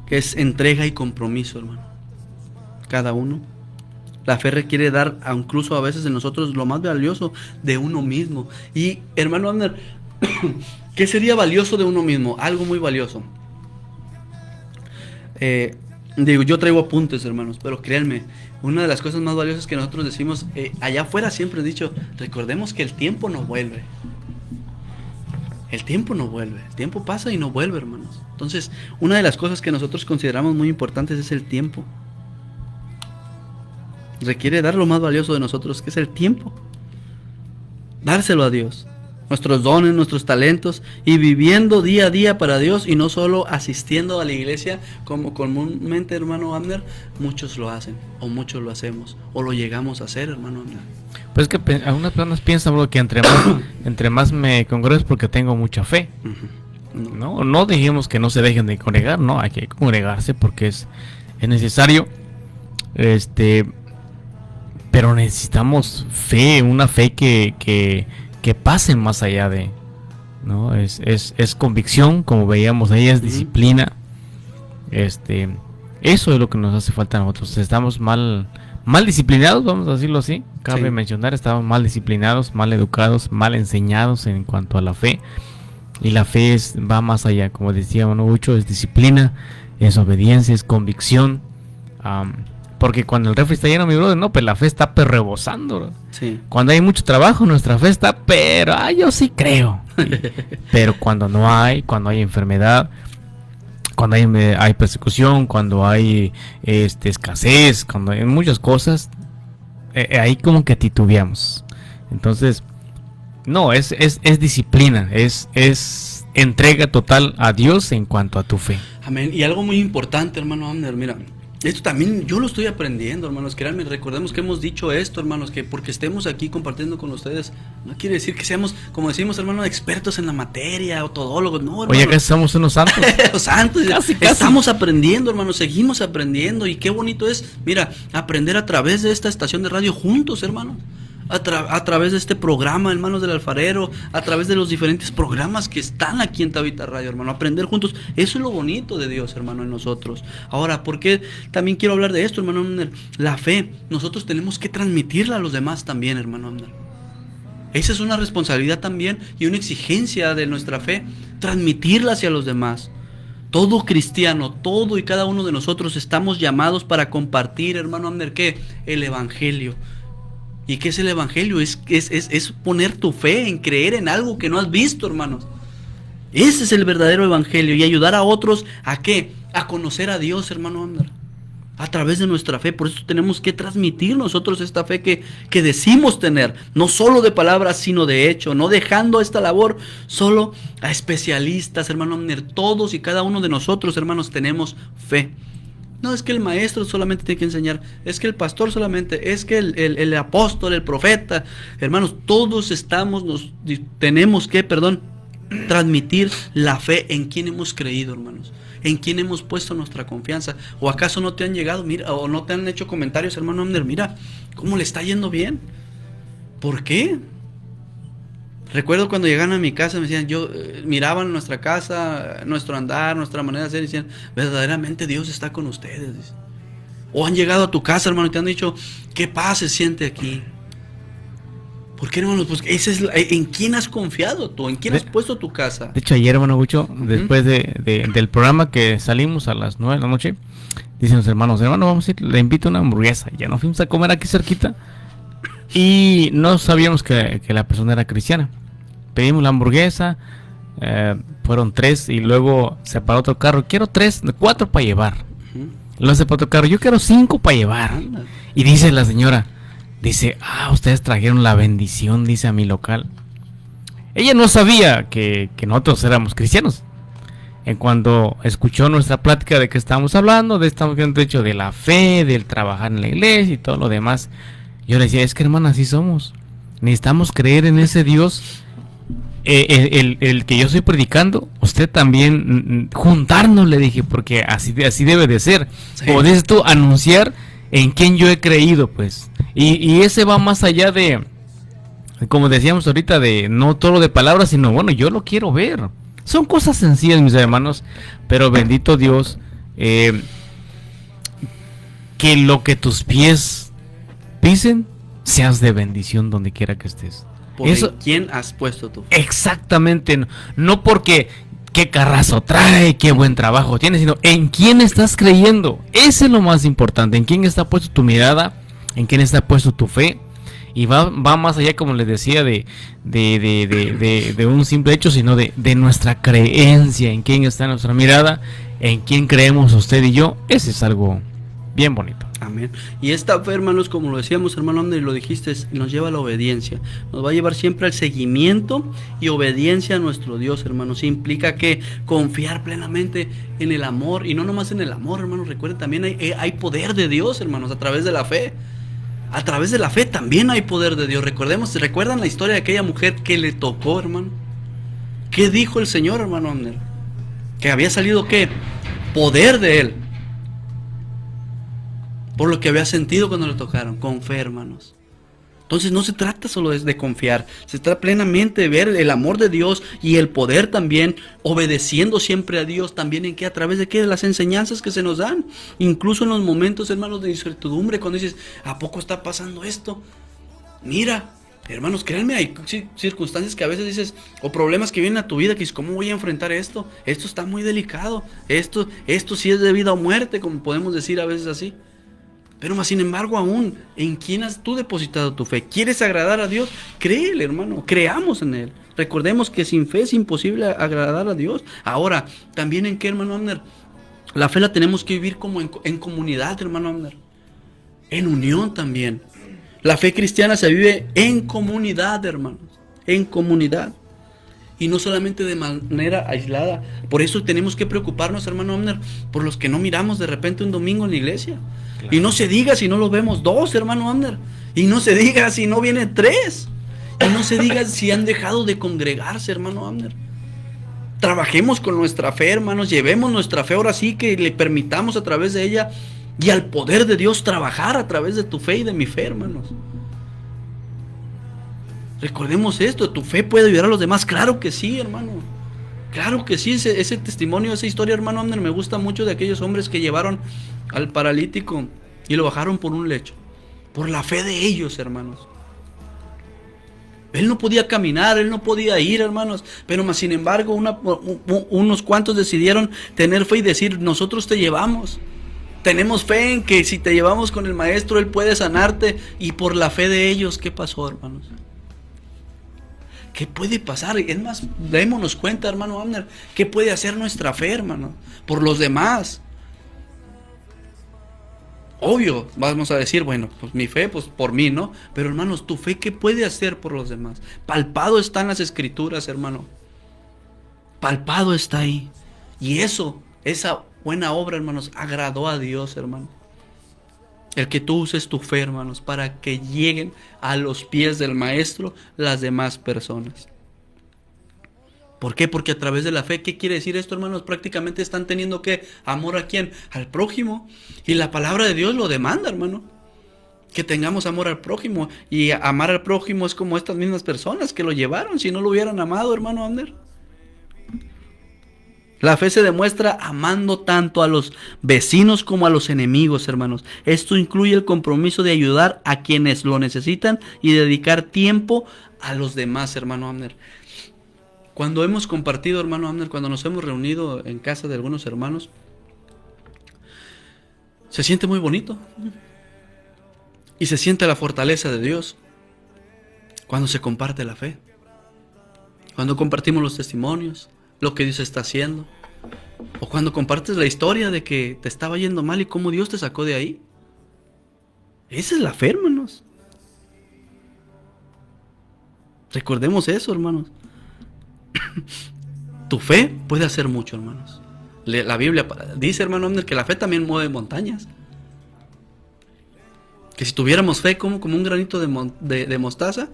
Que es entrega y compromiso, hermano. Cada uno. La fe requiere dar, incluso a veces en nosotros, lo más valioso de uno mismo. Y, hermano Abner, ¿qué sería valioso de uno mismo? Algo muy valioso. Yo traigo apuntes, hermanos, pero créanme, una de las cosas más valiosas que nosotros decimos, allá afuera siempre he dicho, recordemos que el tiempo no vuelve. El tiempo no vuelve, el tiempo pasa y no vuelve, hermanos. Entonces, una de las cosas que nosotros consideramos muy importantes es el tiempo. requiere dar lo más valioso de nosotros, que es el tiempo. Dárselo a Dios. Nuestros dones, nuestros talentos, y viviendo día a día para Dios, y no solo asistiendo a la iglesia como comúnmente, hermano Abner, muchos lo hacen, o muchos lo hacemos, o lo llegamos a hacer, hermano Abner. Pues es que algunas personas piensan, bro, que entre más me congrego es porque tengo mucha fe. No dijimos que no se dejen de congregar, no, hay que congregarse porque es necesario, pero necesitamos fe, una fe que pase más allá de, ¿no? Es convicción, como veíamos ahí, es disciplina. Eso es lo que nos hace falta a nosotros. Estamos mal disciplinados, vamos a decirlo así. Cabe mencionar, estamos mal disciplinados, mal educados, mal enseñados en cuanto a la fe. Y la fe va más allá, como decía Mucho, es disciplina, es obediencia, es convicción. Porque cuando el refri está lleno, mi brother, no, pues la fe está rebosando, bro. Sí. Cuando hay mucho trabajo, nuestra fe está, pero yo sí creo. Pero cuando no hay, cuando hay enfermedad, cuando hay persecución, cuando hay escasez, cuando hay muchas cosas, ahí como que titubeamos. Entonces, no, es disciplina, es entrega total a Dios en cuanto a tu fe. Amén. Y algo muy importante, hermano Abner, mira, esto también yo lo estoy aprendiendo, hermanos. Créanme, recordemos que hemos dicho esto, hermanos, que porque estemos aquí compartiendo con ustedes, no quiere decir que seamos, como decimos, hermanos, expertos en la materia, o todólogos, no, hermano. Oye, que somos unos santos. Los santos, casi. Estamos aprendiendo, hermanos, seguimos aprendiendo, y qué bonito es, mira, aprender a través de esta estación de radio juntos, hermano. A través de este programa, hermanos del Alfarero, a través de los diferentes programas que están aquí en Tabita Radio, hermano, aprender juntos, eso es lo bonito de Dios, hermano, en nosotros. Ahora, ¿por qué también quiero hablar de esto, hermano? La fe, nosotros tenemos que transmitirla a los demás también, hermano. Esa es una responsabilidad también y una exigencia de nuestra fe, transmitirla hacia los demás. Todo cristiano, todo y cada uno de nosotros estamos llamados para compartir, hermano Abner, ¿qué? El Evangelio. ¿Y qué es el Evangelio? Es poner tu fe en creer en algo que no has visto, hermanos. Ese es el verdadero Evangelio. Y ayudar a otros, ¿a qué? A conocer a Dios, hermano Abner, a través de nuestra fe. Por eso tenemos que transmitir nosotros esta fe que decimos tener, no solo de palabras, sino de hecho, no dejando esta labor solo a especialistas, hermano Abner. Todos y cada uno de nosotros, hermanos, tenemos fe. No es que el maestro solamente tiene que enseñar, es que el pastor solamente, es que el apóstol, el profeta, hermanos, todos tenemos que transmitir la fe en quien hemos creído, hermanos, en quien hemos puesto nuestra confianza. ¿O acaso no te han llegado, mira, o no te han hecho comentarios, hermano Abner, mira, cómo le está yendo bien? ¿Por qué? Recuerdo cuando llegaban a mi casa, me decían, miraban nuestra casa, nuestro andar, nuestra manera de ser, y decían, verdaderamente Dios está con ustedes. O han llegado a tu casa, hermano, y te han dicho, qué paz se siente aquí. ¿Por qué, hermano? Pues ¿en quién has confiado tú? ¿En quién has puesto tu casa? De hecho, ayer, hermano Mucho, después del programa que salimos a las 9 de la noche, dicen los hermanos, vamos a ir, le invito a una hamburguesa. Ya nos fuimos a comer aquí cerquita y no sabíamos que la persona era cristiana. Pedimos la hamburguesa, fueron 3 y luego se paró otro carro. Quiero 4 para llevar. Luego se paró otro carro, yo quiero 5 para llevar. Y dice la señora, ustedes trajeron la bendición, dice, a mi local. Ella no sabía que nosotros éramos cristianos. En cuando escuchó nuestra plática de que estábamos hablando, de hecho de la fe, del trabajar en la iglesia y todo lo demás, yo le decía, es que, hermana, así somos. Necesitamos creer en ese Dios. El que yo estoy predicando, usted también juntarnos, le dije, porque así debe de ser. Sí. O dices tú, anunciar en quien yo he creído, pues. Y ese va más allá de, como decíamos ahorita, de no todo de palabras, sino bueno, yo lo quiero ver. Son cosas sencillas, mis hermanos, pero bendito Dios, que lo que tus pies pisen seas de bendición donde quiera que estés. ¿En quién has puesto tu fe? Exactamente, no porque qué carrazo trae, qué buen trabajo tiene, sino en quién estás creyendo. Ese es lo más importante, en quién está puesto tu mirada, en quién está puesto tu fe. Y va más allá, como les decía, de un simple hecho, sino de nuestra creencia, en quién está nuestra mirada, en quién creemos usted y yo. Ese es algo bien bonito. Amén. Y esta fe, hermanos, como lo decíamos, hermano Abner, y lo dijiste, nos lleva a la obediencia. Nos va a llevar siempre al seguimiento y obediencia a nuestro Dios, hermanos. Implica que confiar plenamente en el amor, y no nomás en el amor, hermanos. Recuerden, también hay poder de Dios, hermanos, a través de la fe. A través de la fe también hay poder de Dios. ¿Recuerdan la historia de aquella mujer que le tocó, hermano? ¿Qué dijo el Señor, hermano Abner? Que había salido, ¿qué? Poder de Él. Por lo que había sentido cuando le tocaron, con fe, hermanos. Entonces no se trata solo de confiar, se trata plenamente de ver el amor de Dios y el poder también, obedeciendo siempre a Dios, también en qué, a través de qué, de las enseñanzas que se nos dan, incluso en los momentos, hermanos, de incertidumbre, cuando dices, ¿a poco está pasando esto? Mira, hermanos, créanme, hay circunstancias que a veces dices, o problemas que vienen a tu vida, que dices, ¿cómo voy a enfrentar esto? Esto está muy delicado, esto sí es de vida o muerte, como podemos decir a veces así. Pero más sin embargo, aún, ¿en quién has tú depositado tu fe? ¿Quieres agradar a Dios? Créele, hermano, creamos en Él. Recordemos que sin fe es imposible agradar a Dios. Ahora, ¿también en qué, hermano Abner? La fe la tenemos que vivir como en comunidad, hermano Abner. En unión también. La fe cristiana se vive en comunidad, hermanos. En comunidad. Y no solamente de manera aislada. Por eso tenemos que preocuparnos, hermano Abner, por los que no miramos de repente un domingo en la iglesia. Claro. Y no se diga si no lo vemos 2, hermano Abner. Y no se diga si no vienen 3. Y no se diga si han dejado de congregarse, hermano Abner. Trabajemos con nuestra fe, hermanos. Llevemos nuestra fe ahora sí, que le permitamos a través de ella y al poder de Dios trabajar a través de tu fe y de mi fe, hermanos. Recordemos esto, tu fe puede ayudar a los demás. Claro que sí, hermano. Claro que sí, ese testimonio, esa historia, hermano Abner, me gusta mucho, de aquellos hombres que llevaron al paralítico y lo bajaron por un lecho. Por la fe de ellos, hermanos. Él no podía caminar, él no podía ir, hermanos. Pero más sin embargo, unos cuantos decidieron tener fe y decir, nosotros te llevamos. Tenemos fe en que si te llevamos con el maestro, él puede sanarte. Y por la fe de ellos, ¿qué pasó, hermanos? ¿Qué puede pasar? Es más, démonos cuenta, hermano Abner, ¿qué puede hacer nuestra fe, hermano? Por los demás. Obvio, vamos a decir, bueno, pues mi fe, pues por mí, ¿no? Pero hermanos, tu fe, ¿qué puede hacer por los demás? Palpado está en las escrituras, hermano. Palpado está ahí. Y esa buena obra, hermanos, agradó a Dios, hermano. El que tú uses tu fe, hermanos, para que lleguen a los pies del maestro las demás personas. ¿Por qué? Porque a través de la fe, ¿qué quiere decir esto, hermanos? Prácticamente están teniendo, ¿qué? ¿Amor a quién? Al prójimo. Y la palabra de Dios lo demanda, hermano. Que tengamos amor al prójimo. Y amar al prójimo es como estas mismas personas que lo llevaron. Si no lo hubieran amado, hermano Abner. La fe se demuestra amando tanto a los vecinos como a los enemigos, hermanos. Esto incluye el compromiso de ayudar a quienes lo necesitan y dedicar tiempo a los demás, hermano Abner. Cuando hemos compartido, hermano Abner, cuando nos hemos reunido en casa de algunos hermanos, se siente muy bonito. Y se siente la fortaleza de Dios cuando se comparte la fe. Cuando compartimos los testimonios, lo que Dios está haciendo, o cuando compartes la historia de que te estaba yendo mal y cómo Dios te sacó de ahí. Esa es la fe, hermanos. Recordemos eso, hermanos. Tu fe puede hacer mucho, hermanos. La Biblia dice, hermano Abner, que la fe también mueve montañas. Que si tuviéramos fe como un granito de mostaza,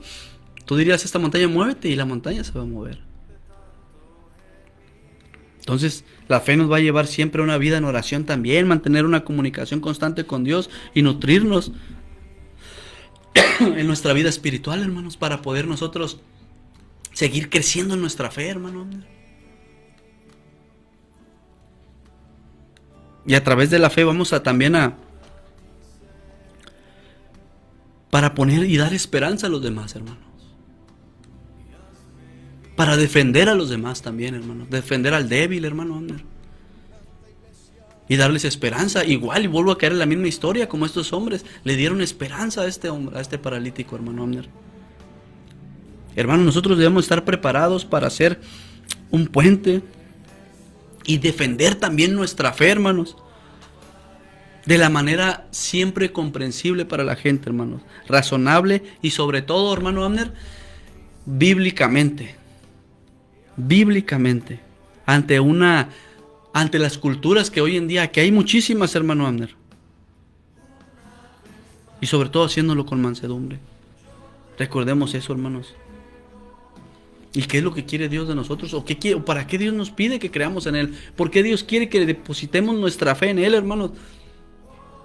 tú dirías, esta montaña muévete, y la montaña se va a mover. Entonces, la fe nos va a llevar siempre a una vida en oración también, mantener una comunicación constante con Dios y nutrirnos en nuestra vida espiritual, hermanos, para poder nosotros seguir creciendo en nuestra fe, hermano. Y a través de la fe vamos para poner y dar esperanza a los demás, hermanos. Para defender a los demás también, hermano. Defender al débil, hermano Abner. Y darles esperanza. Igual, y vuelvo a caer en la misma historia como estos hombres. Le dieron esperanza a este hombre, a este paralítico, hermano Abner. Hermano, nosotros debemos estar preparados para hacer un puente y defender también nuestra fe, hermanos. de la manera siempre comprensible para la gente, hermanos, razonable y sobre todo, hermano Abner, bíblicamente, ante las culturas que hoy en día, que hay muchísimas, hermano Abner, y sobre todo haciéndolo con mansedumbre. Recordemos eso, hermanos. ¿Y qué es lo que quiere Dios de nosotros? ¿O para qué Dios nos pide que creamos en Él? ¿Por qué Dios quiere que depositemos nuestra fe en Él, hermanos?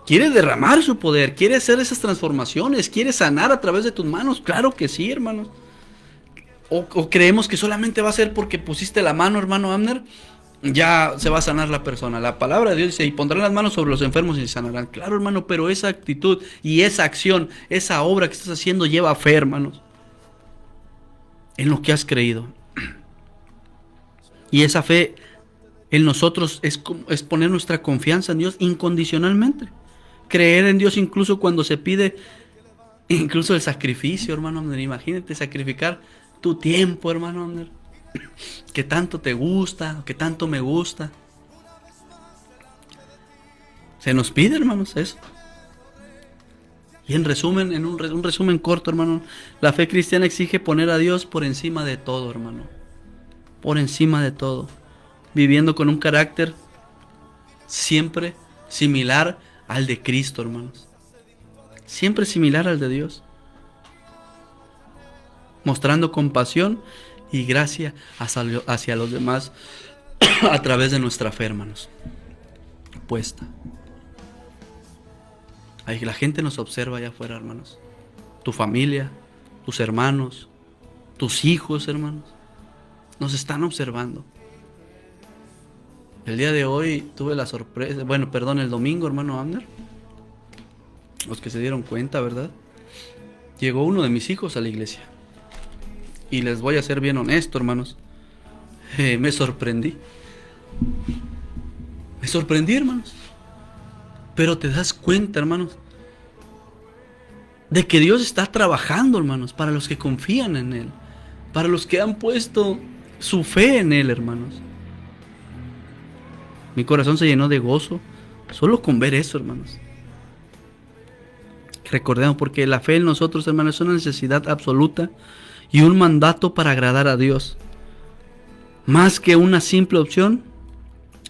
Quiere derramar su poder, quiere hacer esas transformaciones, quiere sanar a través de tus manos. Claro que sí, hermanos. O creemos que solamente va a ser porque pusiste la mano, hermano Abner, ya se va a sanar la persona. La palabra de Dios dice, y pondrán las manos sobre los enfermos y se sanarán. Claro, hermano, pero esa actitud y esa acción, esa obra que estás haciendo lleva fe, hermanos, en lo que has creído. Y esa fe en nosotros es poner nuestra confianza en Dios incondicionalmente. Creer en Dios incluso cuando se pide incluso el sacrificio, hermano. Imagínate sacrificar tu tiempo, hermano, que tanto te gusta, que tanto me gusta. Se nos pide, hermanos, eso. Y en resumen, en un resumen corto, hermano, la fe cristiana exige poner a Dios por encima de todo, hermano. Por encima de todo. Viviendo con un carácter siempre similar al de Cristo, hermanos. Siempre similar al de Dios. Mostrando compasión y gracia hacia los demás a través de nuestra fe, hermanos. Puesta. Ahí la gente nos observa allá afuera, hermanos. Tu familia, tus hermanos, tus hijos, hermanos, nos están observando. El día de hoy tuve la sorpresa, el domingo, hermano Abner, los que se dieron cuenta, ¿verdad? Llegó uno de mis hijos a la iglesia. Y les voy a ser bien honesto, hermanos. Me sorprendí. Me sorprendí, hermanos. Pero te das cuenta, hermanos, de que Dios está trabajando, hermanos, para los que confían en Él. Para los que han puesto su fe en Él, hermanos. Mi corazón se llenó de gozo solo con ver eso, hermanos. Recordemos, porque la fe en nosotros, hermanos, es una necesidad absoluta y un mandato para agradar a Dios. Más que una simple opción.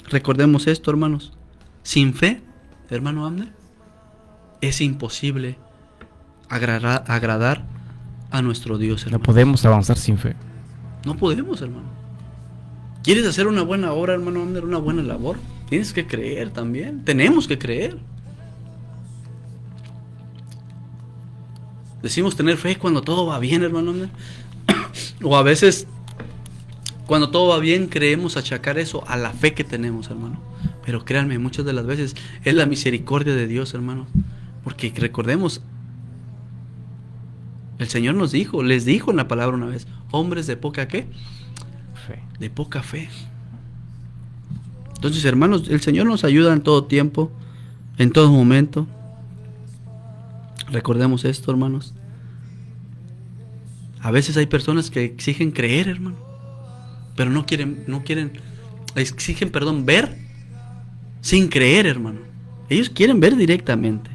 Recordemos esto, hermanos. Sin fe, hermano Abner, es imposible agradar a nuestro Dios, hermano. No podemos avanzar sin fe. No podemos, hermano. ¿Quieres hacer una buena obra, hermano Abner, una buena labor? Tienes que creer también. Tenemos que creer. Decimos tener fe cuando todo va bien, hermano Abner. O a veces, cuando todo va bien, creemos achacar eso a la fe que tenemos, hermano. Pero créanme, muchas de las veces es la misericordia de Dios, hermano. Porque recordemos, el Señor les dijo en la palabra una vez, hombres de poca ¿qué? Fe. De poca fe. Entonces, hermanos, el Señor nos ayuda en todo tiempo, en todo momento. Recordemos esto, hermanos. A veces hay personas que exigen creer, hermano, pero no quieren, exigen ver sin creer, hermano. Ellos quieren ver directamente.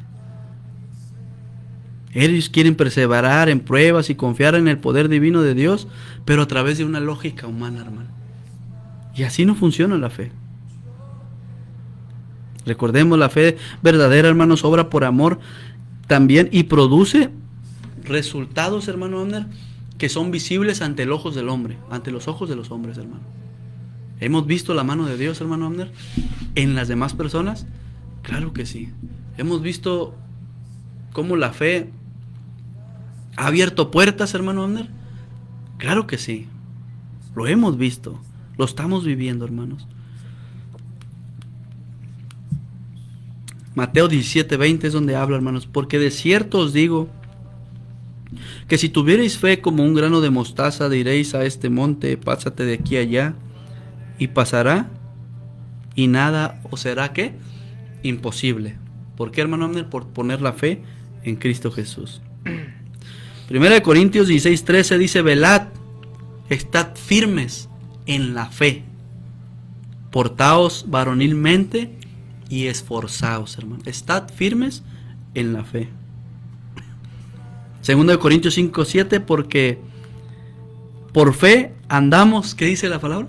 Ellos quieren perseverar en pruebas y confiar en el poder divino de Dios, pero a través de una lógica humana, hermano. Y así no funciona la fe. Recordemos, la fe verdadera, hermanos, obra por amor también y produce resultados, hermano Abner, que son visibles ante los ojos del hombre, ante los ojos de los hombres, hermano. ¿Hemos visto la mano de Dios, hermano Abner, en las demás personas? Claro que sí. Hemos visto cómo la fe ha abierto puertas, hermano Abner. Claro que sí. Lo hemos visto. Lo estamos viviendo, hermanos. Mateo 17:20 es donde habla, hermanos. Porque de cierto os digo que si tuvierais fe como un grano de mostaza, diréis a este monte, pásate de aquí a allá, y pasará, y nada os será, ¿qué? Imposible. ¿Por qué, hermano Abner? Por poner la fe en Cristo Jesús. 1 Corintios 16:13 dice, velad, estad firmes en la fe, portaos varonilmente y esforzaos, hermano. Estad firmes en la fe. 2 Corintios 5:7, porque por fe andamos, ¿qué dice la palabra?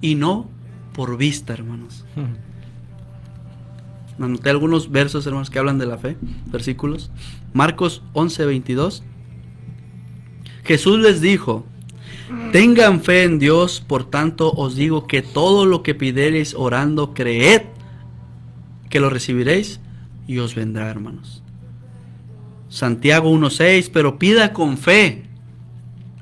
Y no por vista, hermanos. Anoté algunos versos, hermanos, que hablan de la fe, versículos. Marcos 11:22. Jesús les dijo: tengan fe en Dios, por tanto os digo que todo lo que pidiereis orando, creed que lo recibiréis y os vendrá, hermanos. Santiago 1:6, pero pida con fe,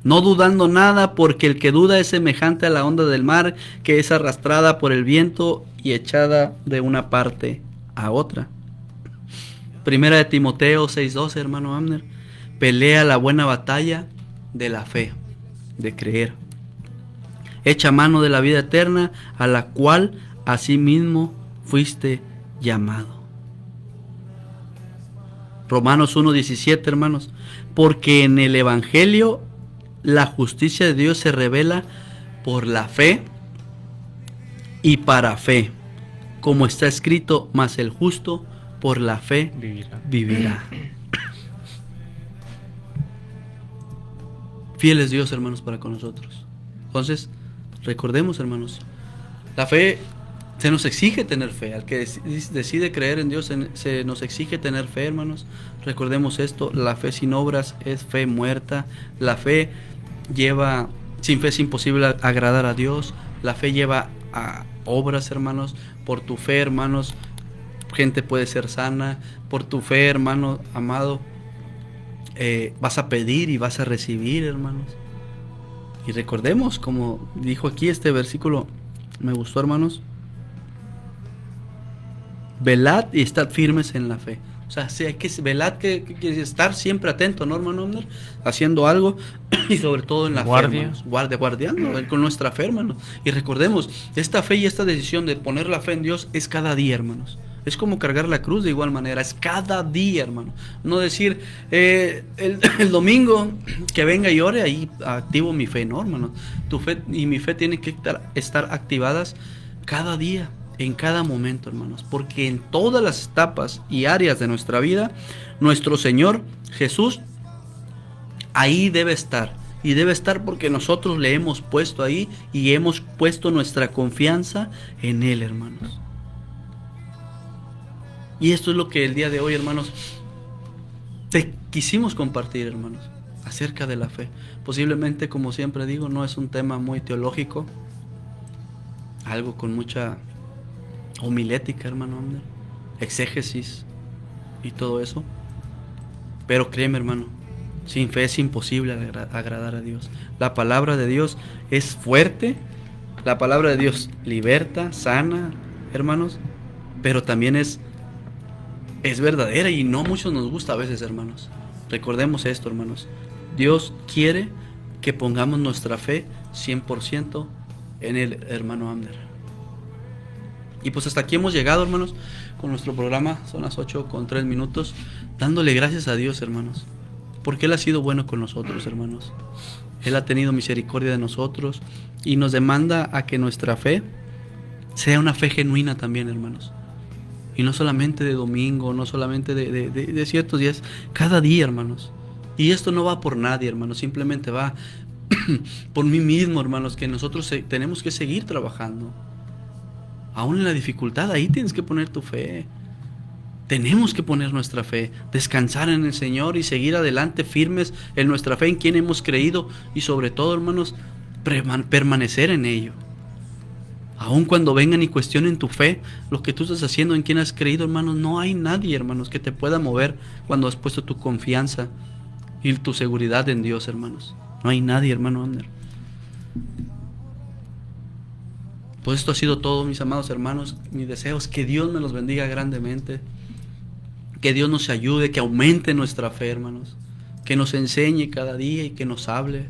no dudando nada, porque el que duda es semejante a la onda del mar, que es arrastrada por el viento y echada de una parte a otra. Primera de Timoteo 6:12, hermano Abner, pelea la buena batalla de la fe, de creer. Echa mano de la vida eterna, a la cual asimismo fuiste llamado. Romanos 1:17, hermanos, porque en el Evangelio la justicia de Dios se revela por la fe y para fe, como está escrito, mas el justo por la fe vivirá. Fiel es Dios, hermanos, para con nosotros. Entonces, recordemos, hermanos, la fe, se nos exige tener fe. Al que decide creer en Dios, se nos exige tener fe, hermanos. Recordemos esto: la fe sin obras es fe muerta. La fe lleva, sin fe es imposible agradar a Dios. La fe lleva a obras, hermanos. Por tu fe, hermanos, gente puede ser sana. Por tu fe, hermano amado, vas a pedir y vas a recibir, hermanos. Y recordemos, como dijo aquí este versículo, me gustó, hermanos: velad y estad firmes en la fe. O sea, si hay que velad, que quiere decir estar siempre atento, ¿no, hermano Omner? Haciendo algo, y sobre todo en la fe, hermanos. Guardiando con nuestra fe, hermanos. Y recordemos, esta fe y esta decisión de poner la fe en Dios es cada día, hermanos. Es como cargar la cruz de igual manera, es cada día, hermano. No decir, el domingo que venga y ore, ahí activo mi fe, no, hermano. Tu fe y mi fe tienen que estar activadas cada día, en cada momento, hermanos. Porque en todas las etapas y áreas de nuestra vida, nuestro Señor Jesús ahí debe estar. Y debe estar porque nosotros le hemos puesto ahí y hemos puesto nuestra confianza en Él, hermanos. Y esto es lo que el día de hoy, hermanos, te quisimos compartir, hermanos, acerca de la fe. Posiblemente, como siempre digo, no es un tema muy teológico, algo con mucha homilética, hermano, exégesis y todo eso. Pero créeme, hermano, sin fe es imposible agradar a Dios. La palabra de Dios es fuerte, la palabra de Dios liberta, sana, hermanos, pero también es verdadera y no mucho nos gusta a veces, hermanos. Recordemos esto, hermanos: Dios quiere que pongamos nuestra fe 100% en el hermano Abner. Y pues hasta aquí hemos llegado, hermanos, con nuestro programa. Son las 8:03, dándole gracias a Dios, hermanos, porque Él ha sido bueno con nosotros, hermanos. Él ha tenido misericordia de nosotros y nos demanda a que nuestra fe sea una fe genuina también, hermanos. Y no solamente de domingo, no solamente de ciertos días, cada día, hermanos. Y esto no va por nadie, hermanos, simplemente va por mí mismo, hermanos, que nosotros tenemos que seguir trabajando. Aún en la dificultad, ahí tienes que poner tu fe. Tenemos que poner nuestra fe, descansar en el Señor y seguir adelante firmes en nuestra fe, en quien hemos creído, y sobre todo, hermanos, permanecer en ello. Aun cuando vengan y cuestionen tu fe, lo que tú estás haciendo, en quien has creído, hermanos, no hay nadie, hermanos, que te pueda mover cuando has puesto tu confianza y tu seguridad en Dios, hermanos. No hay nadie, hermano Ander. Pues esto ha sido todo, mis amados hermanos. Mi deseo es que Dios me los bendiga grandemente, que Dios nos ayude, que aumente nuestra fe, hermanos, que nos enseñe cada día y que nos hable.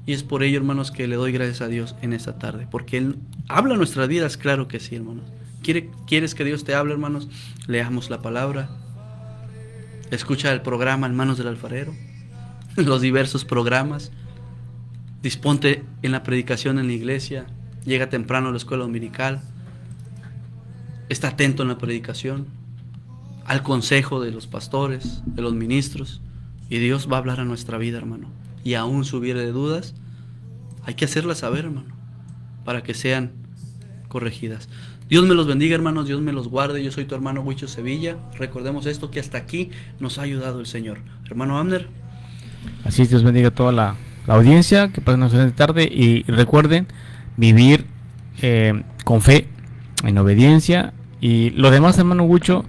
Y es por ello, hermanos, que le doy gracias a Dios en esta tarde, porque Él habla nuestras vidas, claro que sí, hermanos. ¿Quieres que Dios te hable, hermanos? Leamos la palabra. Escucha el programa En Manos del Alfarero, los diversos programas. Disponte en la predicación en la iglesia. Llega temprano a la escuela dominical. está atento en la predicación, al consejo de los pastores, de los ministros, y Dios va a hablar a nuestra vida, hermano. Y aún si hubiere de dudas, hay que hacerlas saber, hermano, para que sean corregidas. Dios me los bendiga, hermanos, Dios me los guarde. Yo soy tu hermano Huicho Sevilla. Recordemos esto, que hasta aquí nos ha ayudado el Señor. Hermano Abner. Así es, Dios bendiga a toda la audiencia, que pasen una excelente tarde y recuerden vivir con fe, en obediencia, y lo demás, hermano Huicho,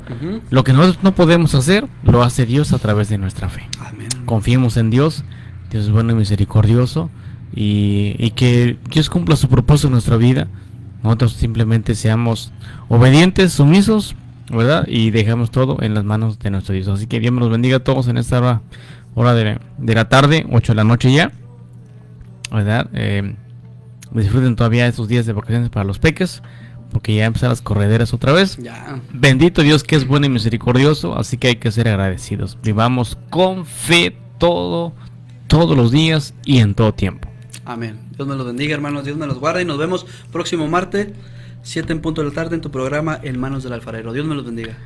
lo que nosotros no podemos hacer, lo hace Dios a través de nuestra fe. Amén. Confiemos en Dios, Dios es bueno y misericordioso, y que Dios cumpla su propósito en nuestra vida. Nosotros simplemente seamos obedientes, sumisos, ¿verdad? Y dejamos todo en las manos de nuestro Dios. Así que Dios me los bendiga a todos en esta hora de la tarde, 8 de la noche ya, ¿verdad? Disfruten todavía estos días de vacaciones para los peques, porque ya empiezan las correderas otra vez. Ya. Bendito Dios, que es bueno y misericordioso, así que hay que ser agradecidos. Vivamos con fe todos los días y en todo tiempo. Amén. Dios me los bendiga, hermanos. Dios me los guarde. Y nos vemos próximo martes, 7 en punto de la tarde, en tu programa En Manos del Alfarero. Dios me los bendiga.